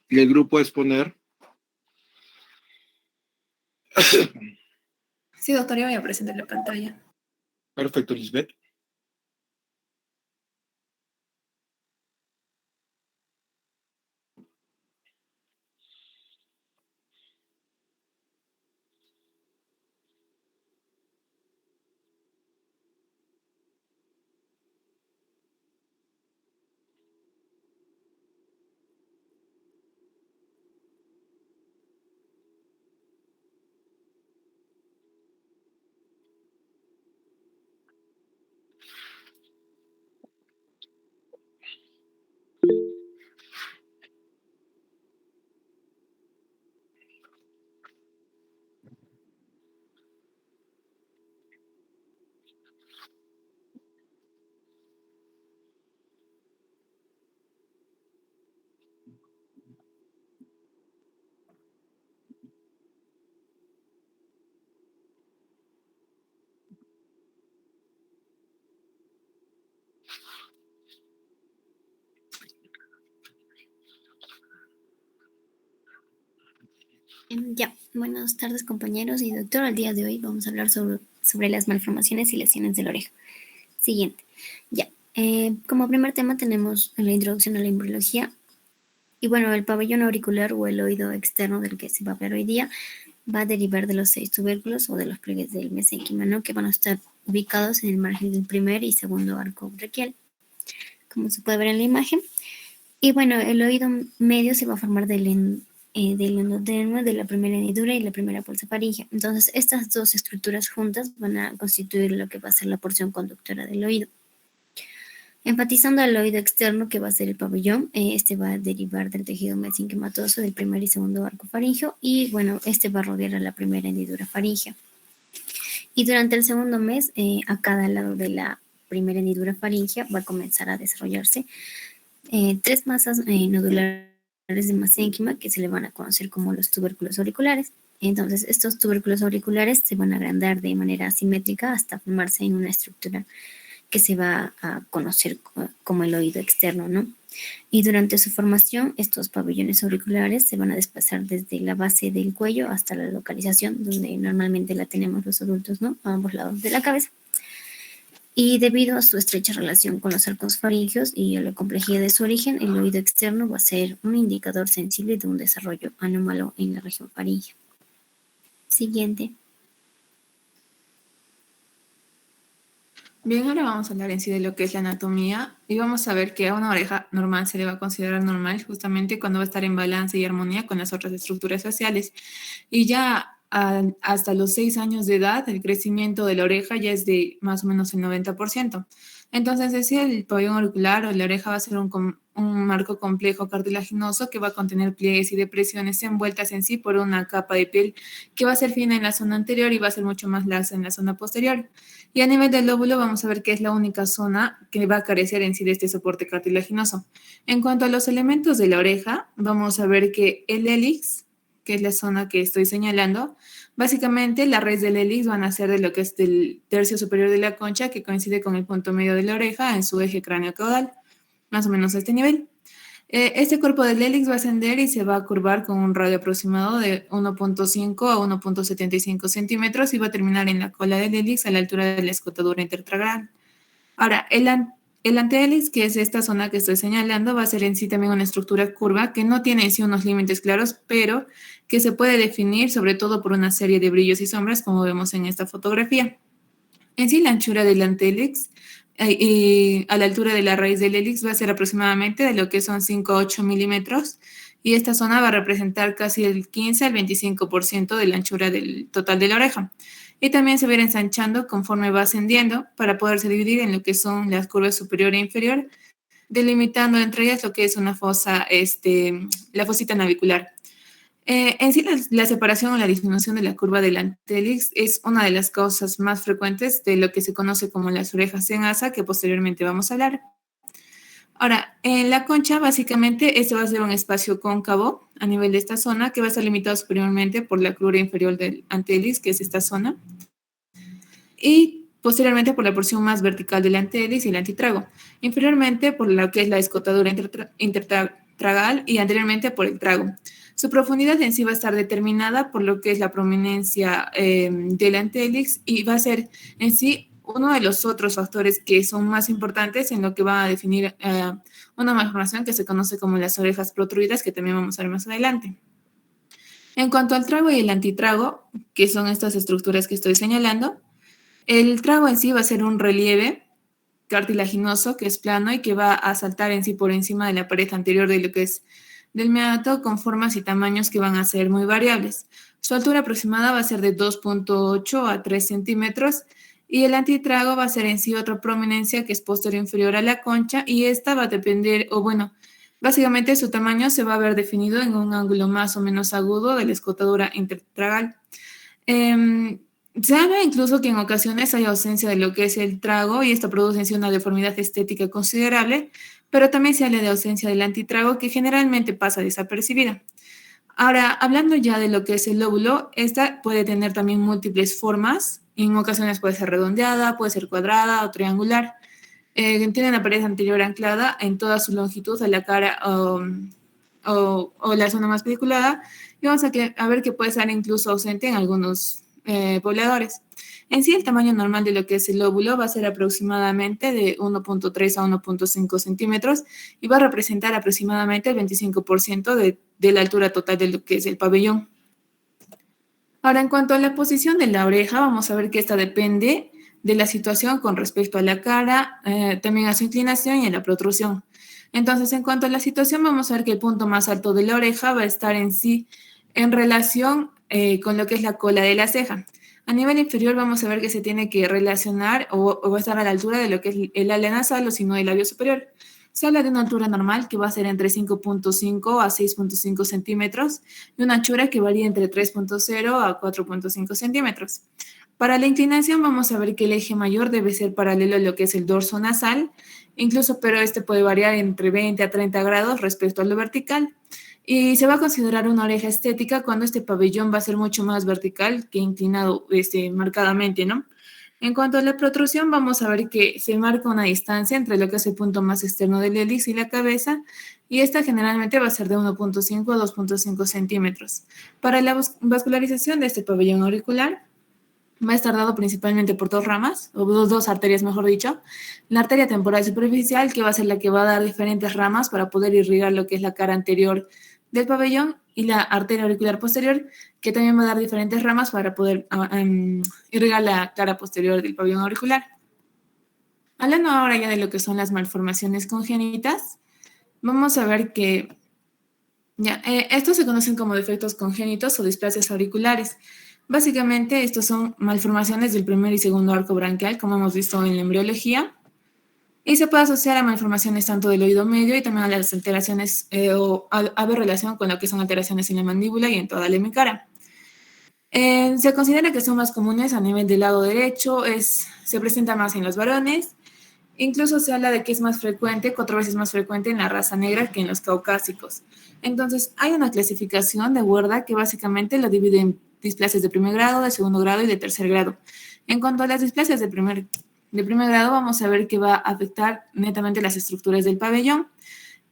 Y el grupo es poner. Sí, doctor, yo voy a presentar la pantalla. Perfecto, Lisbeth. Ya, buenas tardes compañeros y doctor. El día de hoy vamos a hablar sobre las malformaciones y lesiones de la oreja. Siguiente. Ya, como primer tema tenemos la introducción a la embriología. Y bueno, el pabellón auricular o el oído externo del que se va a hablar hoy día va a derivar de los 6 tubérculos o de los pliegues del mesénquima, ¿no? Que van a estar ubicados en el margen del primer y segundo arco braquial, como se puede ver en la imagen. Y bueno, el oído medio se va a formar del endodermo de la primera hendidura y la primera bolsa faríngea. Entonces, estas dos estructuras juntas van a constituir lo que va a ser la porción conductora del oído. Enfatizando al oído externo, que va a ser el pabellón, este va a derivar del tejido mesenquimatoso del primer y segundo arco faríngeo y bueno, este va a rodear a la primera hendidura faríngea. Y durante el segundo mes, a cada lado de la primera hendidura faríngea va a comenzar a desarrollarse 3 masas nodulares de mesénquima que se le van a conocer como los tubérculos auriculares. Entonces, estos tubérculos auriculares se van a agrandar de manera asimétrica hasta formarse en una estructura que se va a conocer como el oído externo, ¿no? Y durante su formación, estos pabellones auriculares se van a desplazar desde la base del cuello hasta la localización donde normalmente la tenemos los adultos, ¿no? A ambos lados de la cabeza. Y debido a su estrecha relación con los arcos faríngeos y a la complejidad de su origen, el oído externo va a ser un indicador sensible de un desarrollo anómalo en la región faríngea. Siguiente. Bien, ahora vamos a hablar en sí de lo que es la anatomía y vamos a ver que a una oreja normal se le va a considerar normal justamente cuando va a estar en balance y armonía con las otras estructuras faciales. Y ya hasta los 6 años de edad, el crecimiento de la oreja ya es de más o menos el 90%. Entonces, decía, el pabellón auricular o la oreja va a ser un marco complejo cartilaginoso que va a contener pliegues y depresiones envueltas en sí por una capa de piel que va a ser fina en la zona anterior y va a ser mucho más laxa en la zona posterior. Y a nivel del lóbulo vamos a ver que es la única zona que va a carecer en sí de este soporte cartilaginoso. En cuanto a los elementos de la oreja, vamos a ver que el hélix, que es la zona que estoy señalando, básicamente la raíz del hélix van a ser de lo que es del tercio superior de la concha, que coincide con el punto medio de la oreja en su eje cráneo-caudal, más o menos a este nivel. Este cuerpo del hélix va a ascender y se va a curvar con un radio aproximado de 1.5 a 1.75 centímetros y va a terminar en la cola del hélix a la altura de la escotadura intertragal. Ahora, el antehélix, que es esta zona que estoy señalando, va a ser en sí también una estructura curva que no tiene en sí unos límites claros, pero que se puede definir sobre todo por una serie de brillos y sombras, como vemos en esta fotografía. En sí, la anchura del antehélix a la altura de la raíz del hélix va a ser aproximadamente de lo que son 5 a 8 milímetros y esta zona va a representar casi el 15 al 25% de la anchura del total de la oreja. Y también se va a ir ensanchando conforme va ascendiendo para poderse dividir en lo que son las curvas superior e inferior, delimitando entre ellas lo que es una fosa, la fosita navicular. En sí, la separación o la disminución de la curva del antehélix es una de las causas más frecuentes de lo que se conoce como las orejas en asa, que posteriormente vamos a hablar. Ahora, en la concha, básicamente, este va a ser un espacio cóncavo a nivel de esta zona, que va a estar limitado superiormente por la crura inferior del antehélix, que es esta zona, y posteriormente por la porción más vertical del antehélix y el antitrago. Inferiormente por lo que es la escotadura tragal y anteriormente por el trago. Su profundidad en sí va a estar determinada por lo que es la prominencia del antélix y va a ser en sí uno de los otros factores que son más importantes en lo que va a definir una malformación que se conoce como las orejas protruidas, que también vamos a ver más adelante. En cuanto al trago y el antitrago, que son estas estructuras que estoy señalando, el trago en sí va a ser un relieve cartilaginoso que es plano y que va a saltar en sí por encima de la pared anterior de lo que es del meato con formas y tamaños que van a ser muy variables. Su altura aproximada va a ser de 2.8 a 3 centímetros y el antitrago va a ser en sí otra prominencia que es posterior inferior a la concha y esta va a depender, o bueno, básicamente su tamaño se va a ver definido en un ángulo más o menos agudo de la escotadura intertragal. Se habla incluso que en ocasiones hay ausencia de lo que es el trago y esto produce en sí una deformidad estética considerable, pero también se habla de ausencia del antitrago que generalmente pasa desapercibida. Ahora, hablando ya de lo que es el lóbulo, esta puede tener también múltiples formas. En ocasiones puede ser redondeada, puede ser cuadrada o triangular. Tiene la pared anterior anclada en toda su longitud a la cara o la zona más pediculada. Y vamos a ver que puede ser incluso ausente en algunos pobladores. En sí, el tamaño normal de lo que es el lóbulo va a ser aproximadamente de 1.3 a 1.5 centímetros y va a representar aproximadamente el 25% de la altura total de lo que es el pabellón. Ahora, en cuanto a la posición de la oreja, vamos a ver que esta depende de la situación con respecto a la cara, también a su inclinación y a la protrusión. Entonces, en cuanto a la situación, vamos a ver que el punto más alto de la oreja va a estar en sí en relación con lo que es la cola de la ceja. A nivel inferior vamos a ver que se tiene que relacionar o va a estar a la altura de lo que es el ala nasal o si no el labio superior. Se habla de una altura normal que va a ser entre 5.5 a 6.5 centímetros y una anchura que varía entre 3.0 a 4.5 centímetros. Para la inclinación vamos a ver que el eje mayor debe ser paralelo a lo que es el dorso nasal, incluso pero este puede variar entre 20 a 30 grados respecto a lo vertical. Y se va a considerar una oreja estética cuando este pabellón va a ser mucho más vertical que inclinado marcadamente, ¿no? En cuanto a la protrusión, vamos a ver que se marca una distancia entre lo que es el punto más externo del hélix y la cabeza, y esta generalmente va a ser de 1.5 a 2.5 centímetros. Para la vascularización de este pabellón auricular, va a estar dado principalmente por dos ramas, o dos arterias, mejor dicho. La arteria temporal superficial, que va a ser la que va a dar diferentes ramas para poder irrigar lo que es la cara anterior del pabellón, y la arteria auricular posterior, que también va a dar diferentes ramas para poder irrigar la cara posterior del pabellón auricular. Hablando ahora ya de lo que son las malformaciones congénitas, vamos a ver que estos se conocen como defectos congénitos o displasias auriculares. Básicamente, estos son malformaciones del primer y segundo arco branquial, como hemos visto en la embriología, y se puede asociar a malformaciones tanto del oído medio y también a las alteraciones o haber relación con lo que son alteraciones en la mandíbula y en toda la hemicara. Se considera que son más comunes a nivel del lado derecho, se presenta más en los varones, incluso se habla de que es más frecuente, 4 veces más frecuente en la raza negra que en los caucásicos. Entonces, hay una clasificación de Werda que básicamente lo divide en displasias de primer grado, de segundo grado y de tercer grado. En cuanto a las displasias de primer grado, vamos a ver que va a afectar netamente las estructuras del pabellón.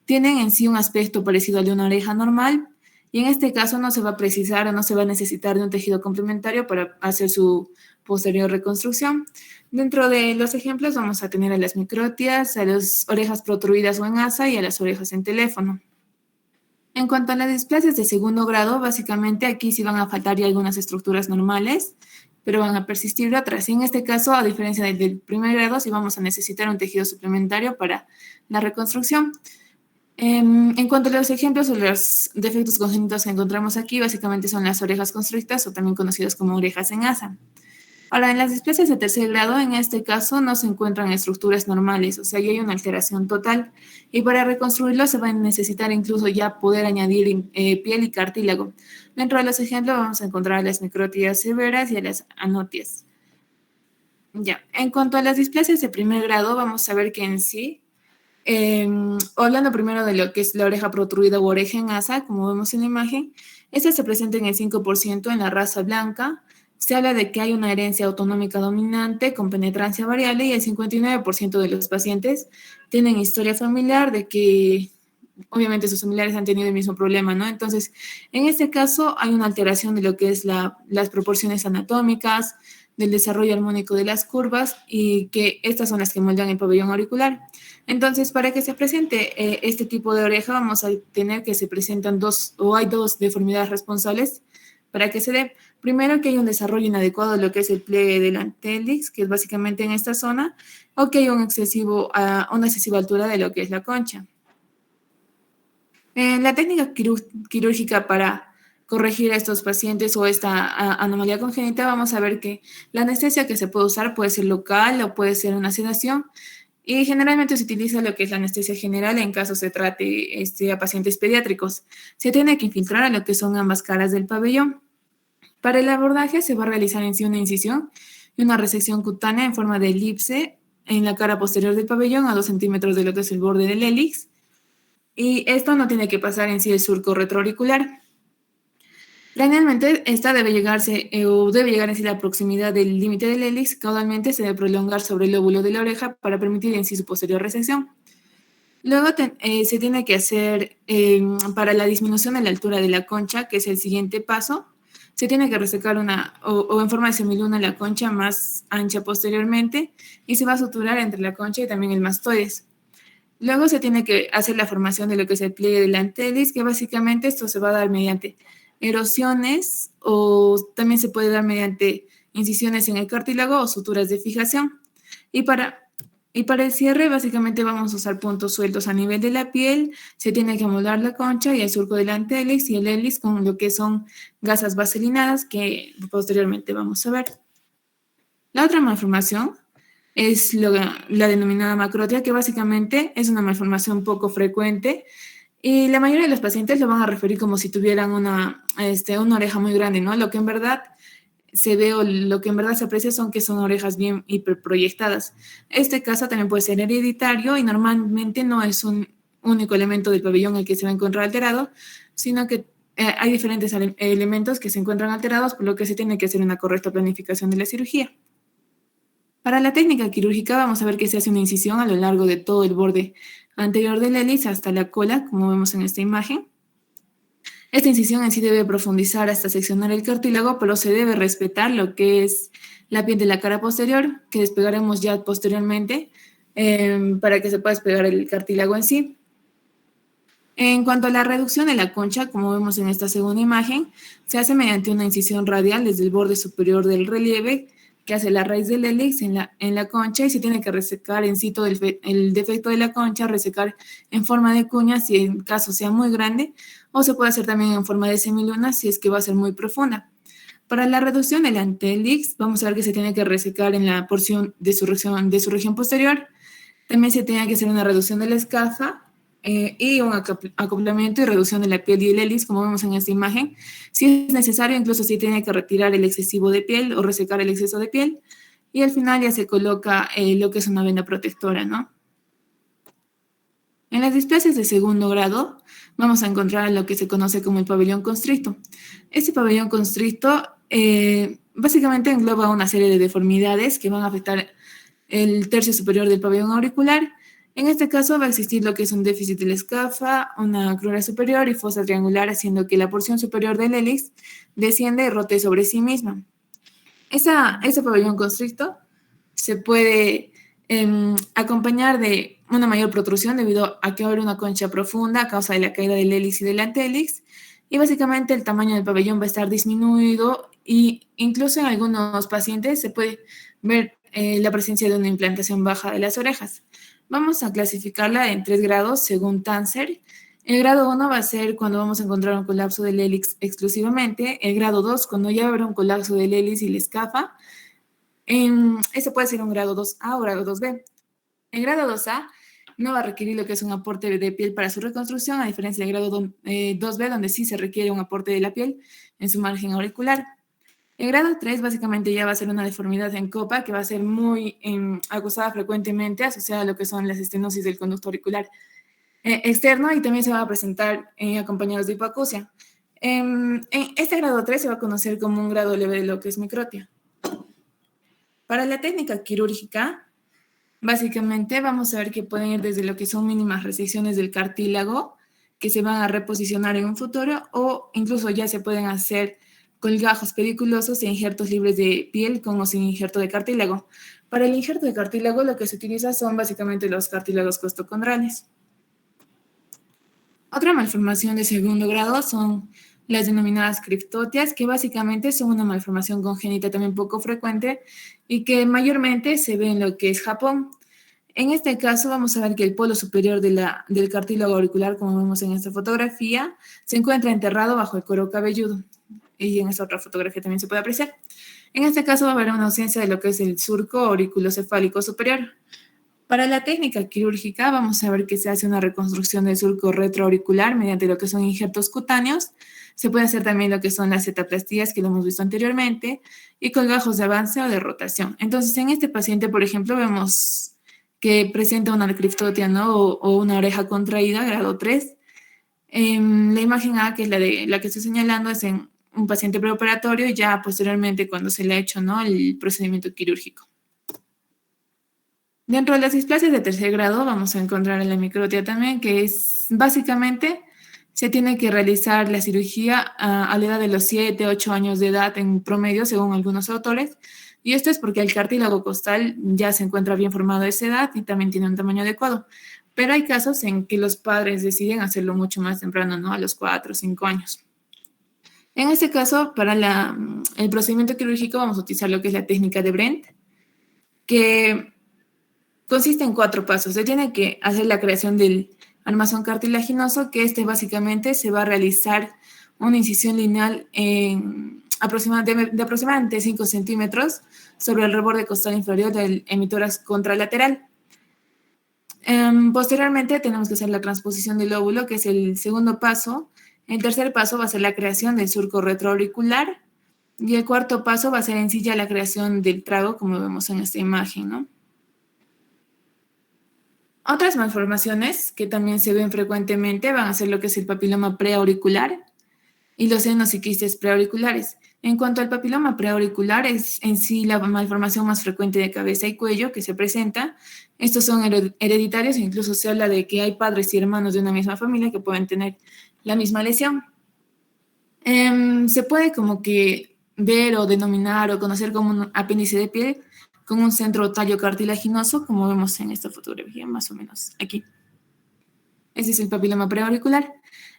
Tienen en sí un aspecto parecido al de una oreja normal y en este caso no se va a precisar o no se va a necesitar de un tejido complementario para hacer su posterior reconstrucción. Dentro de los ejemplos vamos a tener a las microtias, a las orejas protruidas o en asa y a las orejas en teléfono. En cuanto a las displasias de segundo grado, básicamente aquí sí van a faltar ya algunas estructuras normales, pero van a persistir otras. Y en este caso, a diferencia del primer grado, sí vamos a necesitar un tejido suplementario para la reconstrucción. En cuanto a los ejemplos o los defectos congénitos que encontramos aquí, básicamente son las orejas constrictas o también conocidas como orejas en asa. Ahora, en las displasias de tercer grado, en este caso, no se encuentran estructuras normales, o sea, ya hay una alteración total. Y para reconstruirlo se va a necesitar incluso ya poder añadir piel y cartílago. Dentro de los ejemplos vamos a encontrar las microtias severas y a las anotias. Ya, en cuanto a las displasias de primer grado, vamos a ver que en sí, hablando primero de lo que es la oreja protruida o oreja en asa, como vemos en la imagen, esta se presenta en el 5% en la raza blanca. Se habla de que hay una herencia autonómica dominante con penetrancia variable y el 59% de los pacientes tienen historia familiar de que obviamente sus familiares han tenido el mismo problema, ¿no? Entonces, en este caso hay una alteración de lo que es las proporciones anatómicas, del desarrollo armónico de las curvas y que estas son las que moldean el pabellón auricular. Entonces, para que se presente este tipo de oreja, vamos a tener que se presentan hay dos deformidades responsables para que se dé. Primero, que hay un desarrollo inadecuado de lo que es el pliegue del antélix, que es básicamente en esta zona, o que hay una excesiva altura de lo que es la concha. La técnica quirúrgica para corregir a estos pacientes o esta anomalía congénita, vamos a ver que la anestesia que se puede usar puede ser local o puede ser una sedación. Y generalmente se utiliza lo que es la anestesia general en caso se trate a pacientes pediátricos. Se tiene que infiltrar a lo que son ambas caras del pabellón. Para el abordaje se va a realizar en sí una incisión y una resección cutánea en forma de elipse en la cara posterior del pabellón a 2 centímetros de lo que es el borde del hélix. Y esto no tiene que pasar en sí el surco retroauricular. Generalmente, esta debe llegar en sí la proximidad del límite del hélix, caudalmente se debe prolongar sobre el lóbulo de la oreja para permitir en sí su posterior resección. Luego se tiene que hacer, para la disminución de la altura de la concha, que es el siguiente paso, se tiene que resecar o en forma de semiluna la concha más ancha posteriormente y se va a suturar entre la concha y también el mastoides. Luego se tiene que hacer la formación de lo que es el pliegue del antélix, que básicamente esto se va a dar mediante erosiones o también se puede dar mediante incisiones en el cartílago o suturas de fijación. Y para el cierre, básicamente vamos a usar puntos sueltos a nivel de la piel, se tiene que amoldar la concha y el surco del antélix y el hélix con lo que son gasas vaselinadas que posteriormente vamos a ver. La otra malformación es la denominada macrotia, que básicamente es una malformación poco frecuente y la mayoría de los pacientes lo van a referir como si tuvieran una oreja muy grande, ¿no? Lo que en verdad se ve o lo que en verdad se aprecia son que son orejas bien hiperproyectadas. Este caso también puede ser hereditario y normalmente no es un único elemento del pabellón el que se va a encontrar alterado, sino que hay diferentes elementos que se encuentran alterados, por lo que se tiene que hacer una correcta planificación de la cirugía. Para la técnica quirúrgica vamos a ver que se hace una incisión a lo largo de todo el borde anterior del hélix hasta la cola, como vemos en esta imagen. Esta incisión en sí debe profundizar hasta seccionar el cartílago, pero se debe respetar lo que es la piel de la cara posterior, que despegaremos ya posteriormente para que se pueda despegar el cartílago en sí. En cuanto a la reducción de la concha, como vemos en esta segunda imagen, se hace mediante una incisión radial desde el borde superior del relieve que hace la raíz del hélix en la concha y se tiene que resecar en sí todo el defecto de la concha, resecar en forma de cuña si en caso sea muy grande, o se puede hacer también en forma de semiluna si es que va a ser muy profunda. Para la reducción del antélix, vamos a ver que se tiene que resecar en la porción de su región posterior. También se tiene que hacer una reducción de la escafa y un acoplamiento y reducción de la piel y el hélix, como vemos en esta imagen. Si es necesario, incluso se tiene que retirar el excesivo de piel o resecar el exceso de piel. Y al final ya se coloca lo que es una venda protectora, ¿no? En las displasias de segundo grado vamos a encontrar lo que se conoce como el pabellón constricto. Este pabellón constricto básicamente engloba una serie de deformidades que van a afectar el tercio superior del pabellón auricular. En este caso va a existir lo que es un déficit de la escafa, una crura superior y fosa triangular, haciendo que la porción superior del hélix desciende y rote sobre sí misma. Ese pabellón constricto se puede acompañar de una mayor protrusión debido a que va a haber una concha profunda a causa de la caída del hélix y del antélix, y básicamente el tamaño del pabellón va a estar disminuido e incluso en algunos pacientes se puede ver la presencia de una implantación baja de las orejas. Vamos a clasificarla en 3 grados según Tanzer. El grado 1 va a ser cuando vamos a encontrar un colapso del hélix exclusivamente. El grado 2, cuando ya habrá un colapso del hélix y la escafa. Este puede ser un grado 2A o grado 2B. El grado 2A no va a requerir lo que es un aporte de piel para su reconstrucción, a diferencia del grado 2B, donde sí se requiere un aporte de la piel en su margen auricular. El grado 3 básicamente ya va a ser una deformidad en copa que va a ser muy acusada frecuentemente, asociada a lo que son las estenosis del conducto auricular externo y también se va a presentar acompañados de hipoacusia. Este grado 3 se va a conocer como un grado leve de lo que es microtia. Para la técnica quirúrgica, básicamente vamos a ver que pueden ir desde lo que son mínimas resecciones del cartílago que se van a reposicionar en un futuro, o incluso ya se pueden hacer colgajos pediculosos e injertos libres de piel con o sin injerto de cartílago. Para el injerto de cartílago lo que se utiliza son básicamente los cartílagos costocondrales. Otra malformación de segundo grado son las denominadas criptotias, que básicamente son una malformación congénita también poco frecuente y que mayormente se ve en lo que es Japón. En este caso vamos a ver que el polo superior del cartílago auricular, como vemos en esta fotografía, se encuentra enterrado bajo el cuero cabelludo. Y en esta otra fotografía también se puede apreciar. En este caso va a haber una ausencia de lo que es el surco auriculocefálico superior. Para la técnica quirúrgica vamos a ver que se hace una reconstrucción del surco retroauricular mediante lo que son injertos cutáneos. Se puede hacer también lo que son las setaplastías, que lo hemos visto anteriormente, y colgajos de avance o de rotación. Entonces, en este paciente, por ejemplo, vemos que presenta una criptotia, ¿no? o una oreja contraída, grado 3. La imagen A, que es la que estoy señalando, es en un paciente preoperatorio y ya posteriormente cuando se le ha hecho, ¿no?, el procedimiento quirúrgico. Dentro de las displasias de tercer grado vamos a encontrar en la microtia también, que es básicamente se tiene que realizar la cirugía a la edad de los 7, 8 años de edad en promedio, según algunos autores, y esto es porque el cartílago costal ya se encuentra bien formado a esa edad y también tiene un tamaño adecuado. Pero hay casos en que los padres deciden hacerlo mucho más temprano, ¿no?, a los 4 o 5 años. En este caso, para el procedimiento quirúrgico vamos a utilizar lo que es la técnica de Brent, que consiste en 4 pasos. Se tiene que hacer la creación del armazón cartilaginoso, que básicamente se va a realizar una incisión lineal de aproximadamente 5 centímetros sobre el reborde costal inferior del hemitórax contralateral. Posteriormente tenemos que hacer la transposición del óvulo, que es el segundo paso. El tercer paso va a ser la creación del surco retroauricular y el cuarto paso va a ser en sí ya la creación del trago, como vemos en esta imagen, ¿no? Otras malformaciones que también se ven frecuentemente van a ser lo que es el papiloma preauricular y los senos y quistes preauriculares. En cuanto al papiloma preauricular, es en sí la malformación más frecuente de cabeza y cuello que se presenta. Estos son hereditarios e incluso se habla de que hay padres y hermanos de una misma familia que pueden tener la misma lesión. Se puede como que ver o denominar o conocer como un apéndice de piel con un centro tallo cartilaginoso, como vemos en esta fotografía, más o menos aquí. Ese es el papiloma preauricular.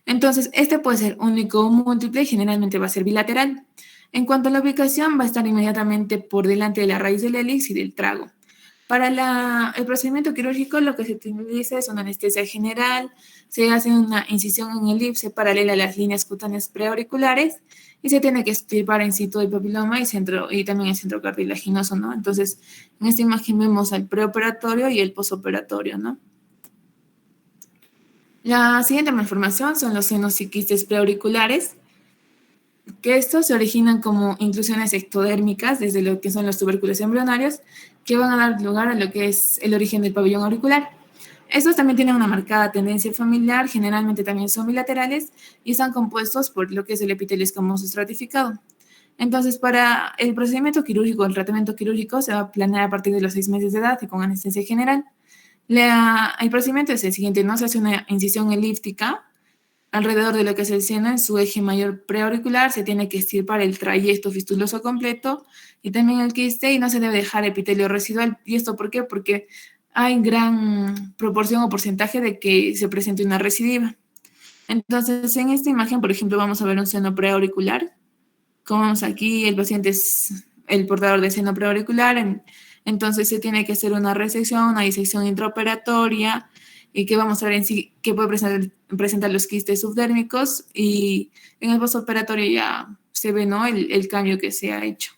Entonces, este puede ser único o múltiple y generalmente va a ser bilateral. En cuanto a la ubicación, va a estar inmediatamente por delante de la raíz del hélix y del trago. Para el procedimiento quirúrgico, lo que se utiliza es una anestesia general, se hace una incisión en elipse paralela a las líneas cutáneas preauriculares y se tiene que extirpar in situ el papiloma y también el centro cartilaginoso, ¿no? Entonces, en esta imagen vemos el preoperatorio y el posoperatorio, ¿no? La siguiente malformación son los senos y quistes preauriculares, que estos se originan como inclusiones ectodérmicas desde lo que son los tubérculos embrionarios, que van a dar lugar a lo que es el origen del pabellón auricular. Estos también tienen una marcada tendencia familiar, generalmente también son bilaterales y están compuestos por lo que es el epitelio escamoso estratificado. Entonces, para el procedimiento quirúrgico, el tratamiento quirúrgico se va a planear a partir de los 6 meses de edad y con anestesia general. El procedimiento es el siguiente, ¿no? Se hace una incisión elíptica alrededor de lo que es el seno en su eje mayor preauricular, se tiene que extirpar el trayecto fistuloso completo y también el quiste y no se debe dejar epitelio residual. ¿Y esto por qué? Porque hay gran proporción o porcentaje de que se presente una recidiva. Entonces, en esta imagen, por ejemplo, vamos a ver un seno preauricular. Como vemos aquí, el paciente es el portador de seno preauricular, entonces se tiene que hacer una resección, una disección intraoperatoria, y que vamos a ver en sí que puede presentar los quistes subdérmicos, y en el postoperatorio ya se ve, ¿no?, el cambio que se ha hecho.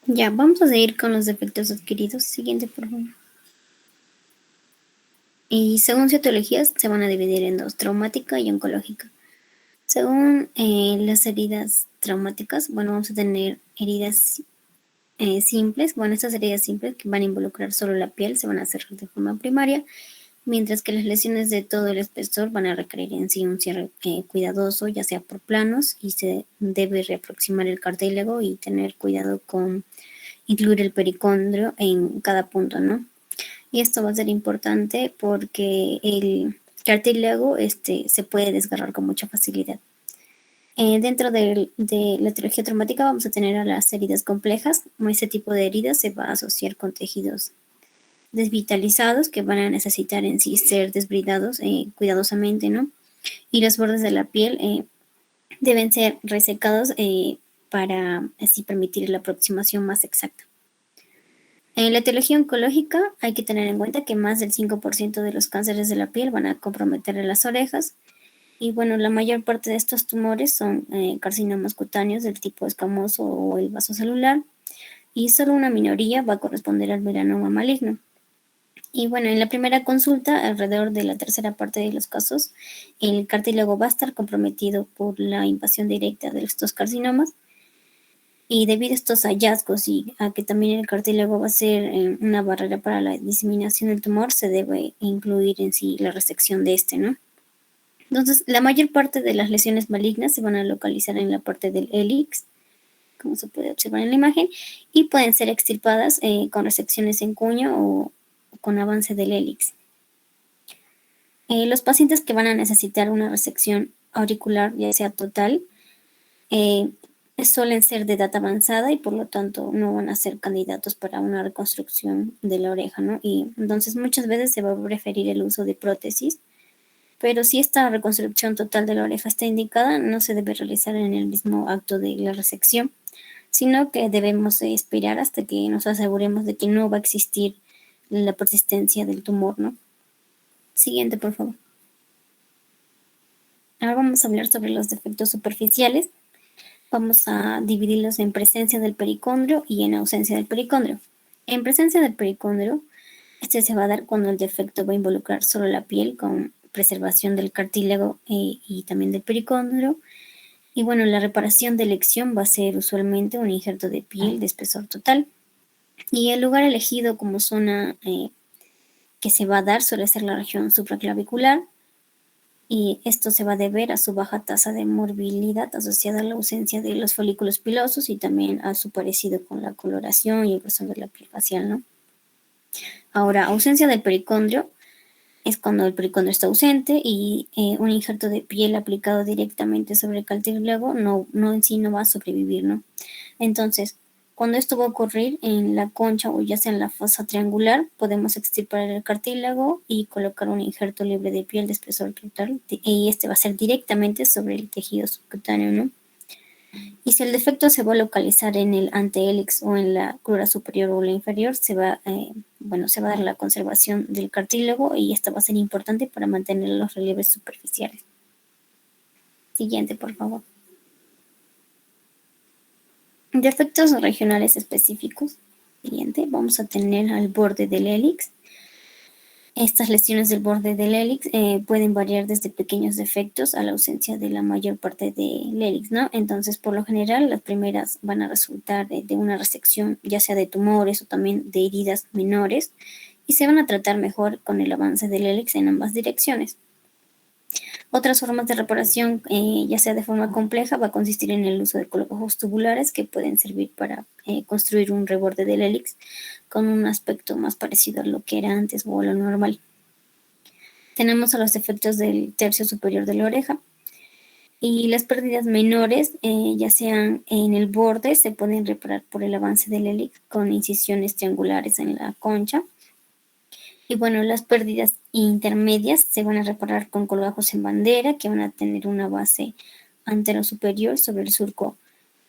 Ya, vamos a seguir con los defectos adquiridos. Siguiente, por favor. Y según su etiología, se van a dividir en dos, traumática y oncológica. Según las heridas traumáticas, bueno, vamos a tener heridas simples. Bueno, estas heridas simples que van a involucrar solo la piel se van a hacer de forma primaria, mientras que las lesiones de todo el espesor van a requerir en sí un cierre cuidadoso, ya sea por planos, y se debe reaproximar el cartílago y tener cuidado con incluir el pericondrio en cada punto, ¿no? Y esto va a ser importante porque el cartílago se puede desgarrar con mucha facilidad. Dentro de la etiología traumática vamos a tener a las heridas complejas. Como este tipo de heridas se va a asociar con tejidos desvitalizados que van a necesitar en sí ser desbridados cuidadosamente, ¿no? Y los bordes de la piel deben ser resecados para así permitir la aproximación más exacta. En la etiología oncológica hay que tener en cuenta que más del 5% de los cánceres de la piel van a comprometer las orejas. Y bueno, la mayor parte de estos tumores son carcinomas cutáneos del tipo escamoso o el vasocelular, y solo una minoría va a corresponder al melanoma maligno. Y bueno, en la primera consulta, alrededor de la tercera parte de los casos, el cartílago va a estar comprometido por la invasión directa de estos carcinomas. Y debido a estos hallazgos y a que también el cartílago va a ser una barrera para la diseminación del tumor, se debe incluir en sí la resección de ¿no? Entonces, la mayor parte de las lesiones malignas se van a localizar en la parte del hélix, como se puede observar en la imagen, y pueden ser extirpadas con resecciones en cuño o con avance del hélix. Los pacientes que van a necesitar una resección auricular, ya sea total, suelen ser de edad avanzada y por lo tanto no van a ser candidatos para una reconstrucción de la oreja, ¿no? Y entonces muchas veces se va a preferir el uso de prótesis, pero si esta reconstrucción total de la oreja está indicada, no se debe realizar en el mismo acto de la resección, sino que debemos esperar hasta que nos aseguremos de que no va a existir la persistencia del tumor, ¿no? Siguiente, por favor. Ahora vamos a hablar sobre los defectos superficiales. Vamos a dividirlos en presencia del pericondrio y en ausencia del pericondrio. En presencia del pericondrio, se va a dar cuando el defecto va a involucrar solo la piel con preservación del cartílago y también del pericondrio. Y bueno, la reparación de elección va a ser usualmente un injerto de piel de espesor total. Y el lugar elegido como zona que se va a dar suele ser la región supraclavicular, y esto se va a deber a su baja tasa de morbilidad asociada a la ausencia de los folículos pilosos y también a su parecido con la coloración y el grosor de la piel facial, ¿no? Ahora, ausencia del pericondrio es cuando el pericondrio está ausente y un injerto de piel aplicado directamente sobre el cartílago no en sí no va a sobrevivir, ¿no? Entonces, cuando esto va a ocurrir en la concha o ya sea en la fosa triangular, podemos extirpar el cartílago y colocar un injerto libre de piel de espesor total, y este va a ser directamente sobre el tejido subcutáneo, ¿no? Y si el defecto se va a localizar en el antehélix o en la crura superior o la inferior, se va a dar la conservación del cartílago, y esto va a ser importante para mantener los relieves superficiales. Siguiente, por favor. Defectos regionales específicos. Siguiente, vamos a tener al borde del hélix. Estas lesiones del borde del hélix pueden variar desde pequeños defectos a la ausencia de la mayor parte del hélix, ¿no? Entonces, por lo general, las primeras van a resultar de una resección, ya sea de tumores o también de heridas menores, y se van a tratar mejor con el avance del hélix en ambas direcciones. Otras formas de reparación, ya sea de forma compleja, va a consistir en el uso de colgajos tubulares que pueden servir para construir un reborde del hélix con un aspecto más parecido a lo que era antes o a lo normal. Tenemos a los defectos del tercio superior de la oreja, y las pérdidas menores, ya sean en el borde, se pueden reparar por el avance del hélix con incisiones triangulares en la concha. Y bueno, las pérdidas intermedias se van a reparar con colgajos en bandera que van a tener una base antero-superior sobre el surco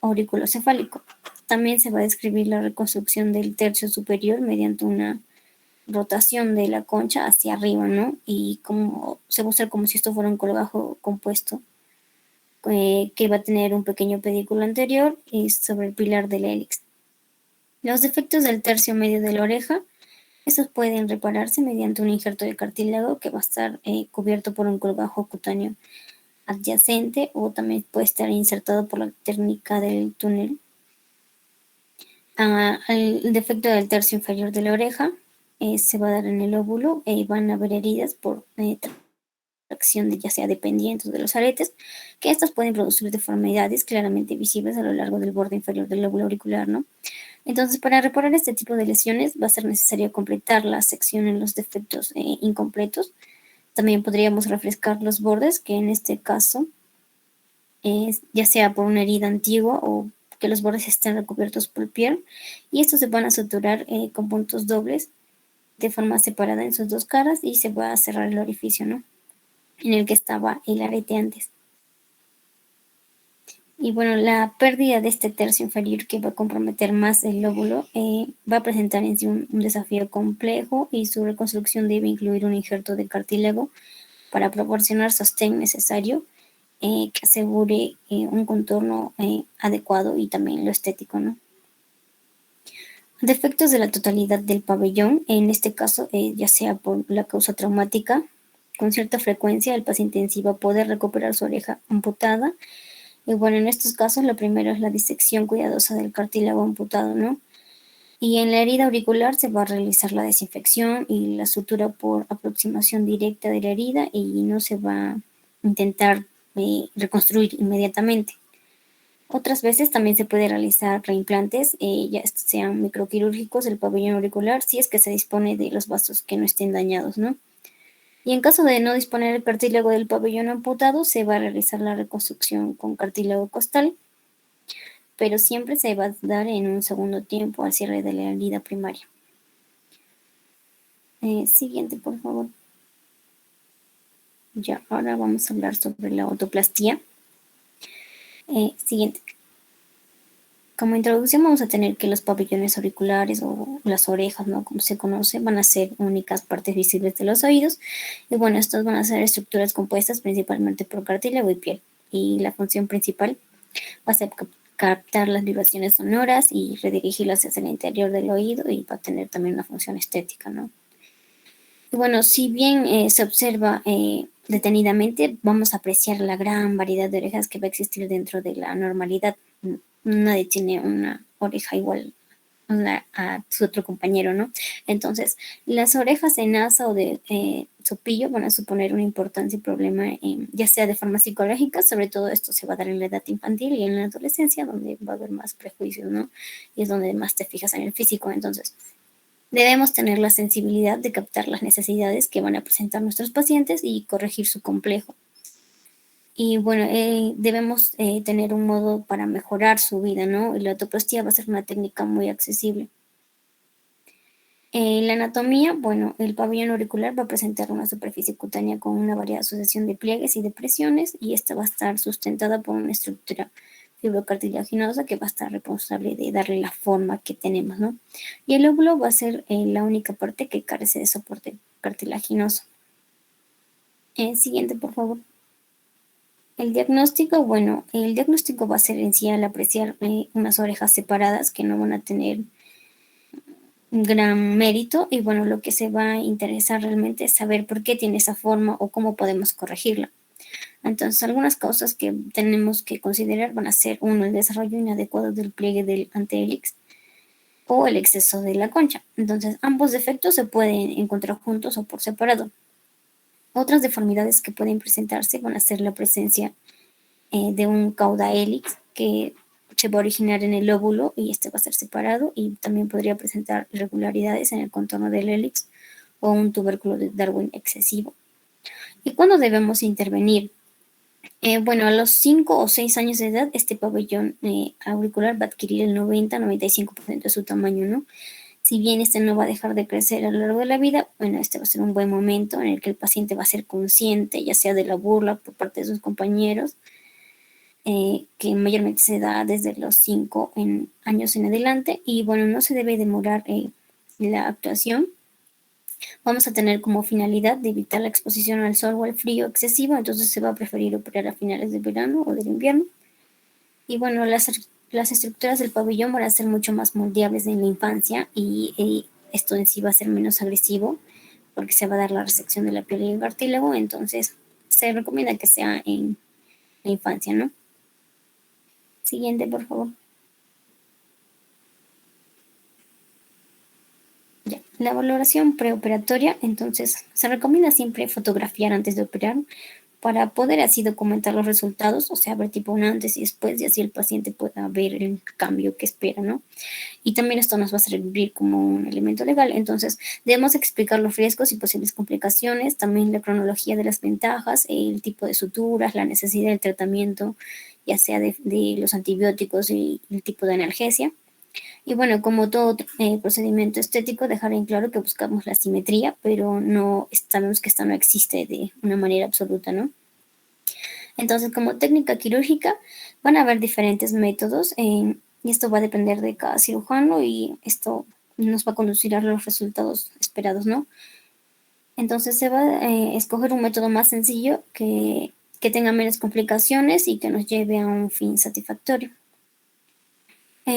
auriculocefálico. También se va a describir la reconstrucción del tercio superior mediante una rotación de la concha hacia arriba, ¿no? Y como se va a usar como si esto fuera un colgajo compuesto que va a tener un pequeño pedículo anterior y sobre el pilar del hélix. Los defectos del tercio medio de la oreja, estos pueden repararse mediante un injerto de cartílago que va a estar cubierto por un colgajo cutáneo adyacente, o también puede estar insertado por la técnica del túnel. El defecto del tercio inferior de la oreja se va a dar en el óvulo y van a haber heridas por tracción ya sea de pendientes de los aretes, que estas pueden producir deformidades claramente visibles a lo largo del borde inferior del lóbulo auricular, ¿no? Entonces, para reparar este tipo de lesiones va a ser necesario completar la sección en los defectos incompletos. También podríamos refrescar los bordes, que en este caso ya sea por una herida antigua o que los bordes estén recubiertos por piel, y estos se van a suturar con puntos dobles de forma separada en sus dos caras y se va a cerrar el orificio, ¿no? En el que estaba el arete antes. Y bueno, la pérdida de este tercio inferior que va a comprometer más el lóbulo va a presentar en sí un desafío complejo, y su reconstrucción debe incluir un injerto de cartílago para proporcionar sostén necesario que asegure un contorno adecuado y también lo estético, ¿no? Defectos de la totalidad del pabellón, en este caso, ya sea por la causa traumática, con cierta frecuencia el paciente en sí va a poder recuperar su oreja amputada. Y bueno, en estos casos, lo primero es la disección cuidadosa del cartílago amputado, ¿no? Y en la herida auricular se va a realizar la desinfección y la sutura por aproximación directa de la herida, y no se va a intentar reconstruir inmediatamente. Otras veces también se puede realizar reimplantes, ya estos sean microquirúrgicos del pabellón auricular, si es que se dispone de los vasos que no estén dañados, ¿no? Y en caso de no disponer el cartílago del pabellón amputado, se va a realizar la reconstrucción con cartílago costal, pero siempre se va a dar en un segundo tiempo al cierre de la herida primaria. Siguiente, por favor. Ya, ahora vamos a hablar sobre la otoplastía. Siguiente. Como introducción vamos a tener que los pabellones auriculares o las orejas, ¿no? Como se conoce, van a ser únicas partes visibles de los oídos. Y bueno, estos van a ser estructuras compuestas principalmente por cartílago y piel. Y la función principal va a ser captar las vibraciones sonoras y redirigirlas hacia el interior del oído, y va a tener también una función estética, ¿no? Y bueno, si bien se observa detenidamente, vamos a apreciar la gran variedad de orejas que va a existir dentro de la normalidad. Nadie tiene una oreja igual a su otro compañero, ¿no? Entonces, las orejas en asa o de cepillo van a suponer una importancia y problema, ya sea de forma psicológica. Sobre todo esto se va a dar en la edad infantil y en la adolescencia, donde va a haber más prejuicios, ¿no? Y es donde más te fijas en el físico. Entonces, debemos tener la sensibilidad de captar las necesidades que van a presentar nuestros pacientes y corregir su complejo. Y bueno, debemos tener un modo para mejorar su vida, ¿no? Y la otoplastía va a ser una técnica muy accesible. La anatomía, bueno, el pabellón auricular va a presentar una superficie cutánea con una variada sucesión de pliegues y depresiones, y esta va a estar sustentada por una estructura fibrocartilaginosa que va a estar responsable de darle la forma que tenemos, ¿no? Y el óvulo va a ser la única parte que carece de soporte cartilaginoso. Siguiente, por favor. El diagnóstico, bueno, el diagnóstico va a ser en sí al apreciar unas orejas separadas que no van a tener un gran mérito, y bueno, lo que se va a interesar realmente es saber por qué tiene esa forma o cómo podemos corregirla. Entonces, algunas causas que tenemos que considerar van a ser: uno, el desarrollo inadecuado del pliegue del antehélix o el exceso de la concha. Entonces, ambos defectos se pueden encontrar juntos o por separado. Otras deformidades que pueden presentarse van a ser la presencia de un cauda-hélix que se va a originar en el lóbulo, y este va a ser separado, y también podría presentar irregularidades en el contorno del hélix o un tubérculo de Darwin excesivo. ¿Y cuándo debemos intervenir? Bueno, a los 5 o 6 años de edad, este pabellón auricular va a adquirir el 90-95% de su tamaño, ¿no? Si bien este no va a dejar de crecer a lo largo de la vida, bueno, este va a ser un buen momento en el que el paciente va a ser consciente, ya sea de la burla por parte de sus compañeros, que mayormente se da desde los 5 años en adelante. Y bueno, no se debe demorar la actuación. Vamos a tener como finalidad de evitar la exposición al sol o al frío excesivo, entonces se va a preferir operar a finales de verano o del invierno. Y bueno, las estructuras del pabellón van a ser mucho más moldeables en la infancia, y esto en sí va a ser menos agresivo porque se va a dar la resección de la piel y el cartílago. Entonces se recomienda que sea en la infancia, ¿no? Siguiente, por favor. Ya. La valoración preoperatoria, entonces se recomienda siempre fotografiar antes de operar para poder así documentar los resultados, o sea, ver tipo un antes y después, y así el paciente pueda ver el cambio que espera, ¿no? Y también esto nos va a servir como un elemento legal. Entonces, debemos explicar los riesgos y posibles complicaciones, también la cronología de las ventajas, el tipo de suturas, la necesidad del tratamiento, ya sea de los antibióticos y el tipo de analgesia. Y bueno, como todo procedimiento estético, dejar en claro que buscamos la simetría, pero no sabemos que esta no existe de una manera absoluta, ¿no? Entonces, como técnica quirúrgica, van a haber diferentes métodos y esto va a depender de cada cirujano y esto nos va a conducir a los resultados esperados, ¿no? Entonces, se va a escoger un método más sencillo que tenga menos complicaciones y que nos lleve a un fin satisfactorio.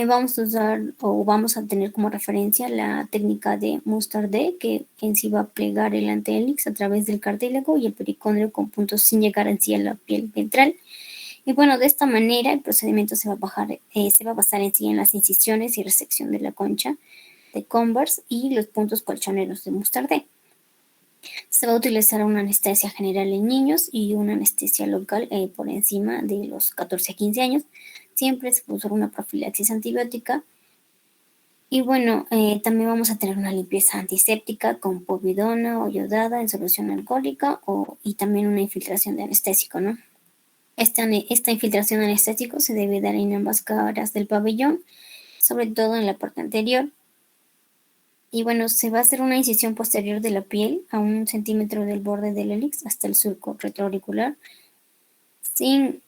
Vamos a usar o vamos a tener como referencia la técnica de Mustard-D, que en sí va a plegar el antehélix a través del cartílago y el pericondrio con puntos sin llegar en sí a la piel ventral. Y bueno, de esta manera el procedimiento se va a basar en sí en las incisiones y resección de la concha de Converse y los puntos colchoneros de Mustard-D. Se va a utilizar una anestesia general en niños y una anestesia local por encima de los 14 a 15 años. Siempre se va a usar una profilaxis antibiótica. Y bueno, también vamos a tener una limpieza antiséptica con povidona o yodada en solución alcohólica y también una infiltración de anestésico, ¿no? Esta infiltración anestésico se debe dar en ambas caras del pabellón, sobre todo en la parte anterior. Y bueno, se va a hacer una incisión posterior de la piel a 1 centímetro del borde del hélix hasta el surco retroauricular, sin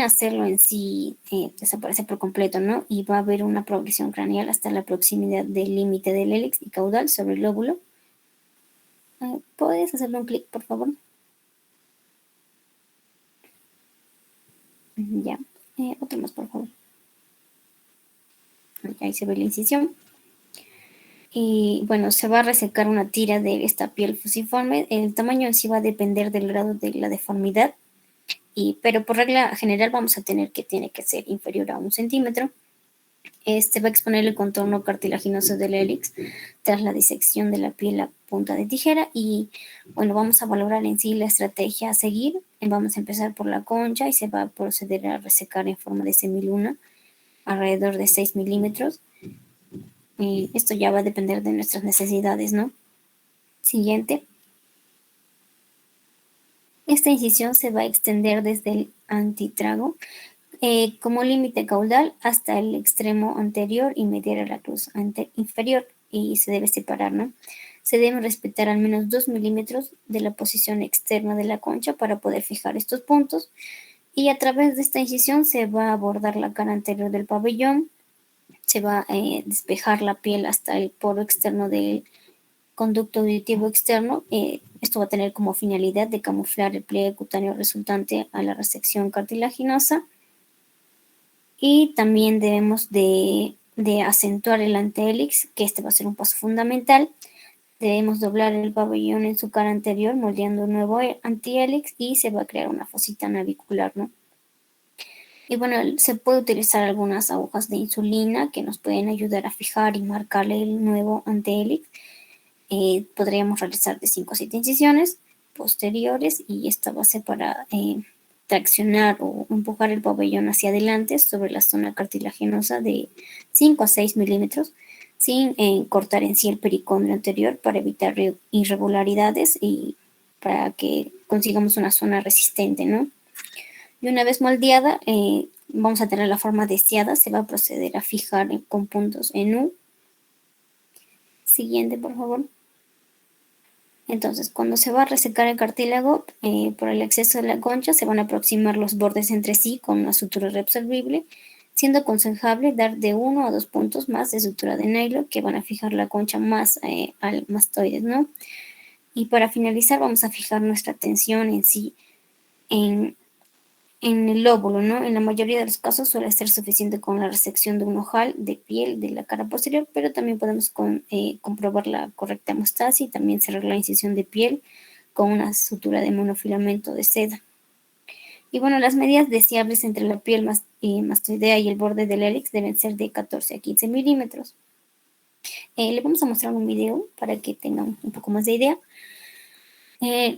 hacerlo en sí desaparecer por completo, ¿no? Y va a haber una progresión craneal hasta la proximidad del límite del hélix y caudal sobre el lóbulo. ¿Puedes hacerle un clic, por favor? Ya. Otro más, por favor. Ahí se ve la incisión. Y bueno, se va a resecar una tira de esta piel fusiforme. El tamaño en sí va a depender del grado de la deformidad, pero por regla general vamos a tener que tiene que ser inferior a 1 centímetro. Este va a exponer el contorno cartilaginoso del hélix tras la disección de la piel a punta de tijera. Y bueno, vamos a valorar en sí la estrategia a seguir. Vamos a empezar por la concha y se va a proceder a resecar en forma de semiluna alrededor de 6 milímetros. Y esto ya va a depender de nuestras necesidades, ¿no? Siguiente. Esta incisión se va a extender desde el antitrago como límite caudal hasta el extremo anterior y mediar a la cruz inferior y se debe separar, ¿no? Se deben respetar al menos 2 milímetros de la posición externa de la concha para poder fijar estos puntos y a través de esta incisión se va a abordar la cara anterior del pabellón, se va a despejar la piel hasta el poro externo del conducto auditivo externo. Esto va a tener como finalidad de camuflar el pliegue cutáneo resultante a la resección cartilaginosa. Y también debemos de acentuar el antehélix, que este va a ser un paso fundamental. Debemos doblar el pabellón en su cara anterior, moldeando un nuevo antihélix y se va a crear una fosita navicular, ¿no? Y bueno, se puede utilizar algunas agujas de insulina que nos pueden ayudar a fijar y marcarle el nuevo antehélix. Podríamos realizar de 5 a 7 incisiones posteriores y esta va a ser para traccionar o empujar el pabellón hacia adelante sobre la zona cartilaginosa de 5 a 6 milímetros sin cortar en sí el pericondrio anterior para evitar irregularidades y para que consigamos una zona resistente, ¿no? Y una vez moldeada, vamos a tener la forma deseada, se va a proceder a fijar con puntos en U. Siguiente, por favor. Entonces, cuando se va a resecar el cartílago por el exceso de la concha, se van a aproximar los bordes entre sí con una sutura reabsorbible, siendo aconsejable dar de 1 a 2 puntos más de sutura de nylon que van a fijar la concha más al mastoides, ¿no? Y para finalizar vamos a fijar nuestra tensión en sí en el lóbulo, ¿no? En la mayoría de los casos suele ser suficiente con la resección de un ojal de piel de la cara posterior, pero también podemos comprobar la correcta hemostasia y también cerrar la incisión de piel con una sutura de monofilamento de seda. Y bueno, las medidas deseables entre la piel mastoidea y el borde del hélix deben ser de 14 a 15 milímetros. Le vamos a mostrar un video para que tengan un poco más de idea.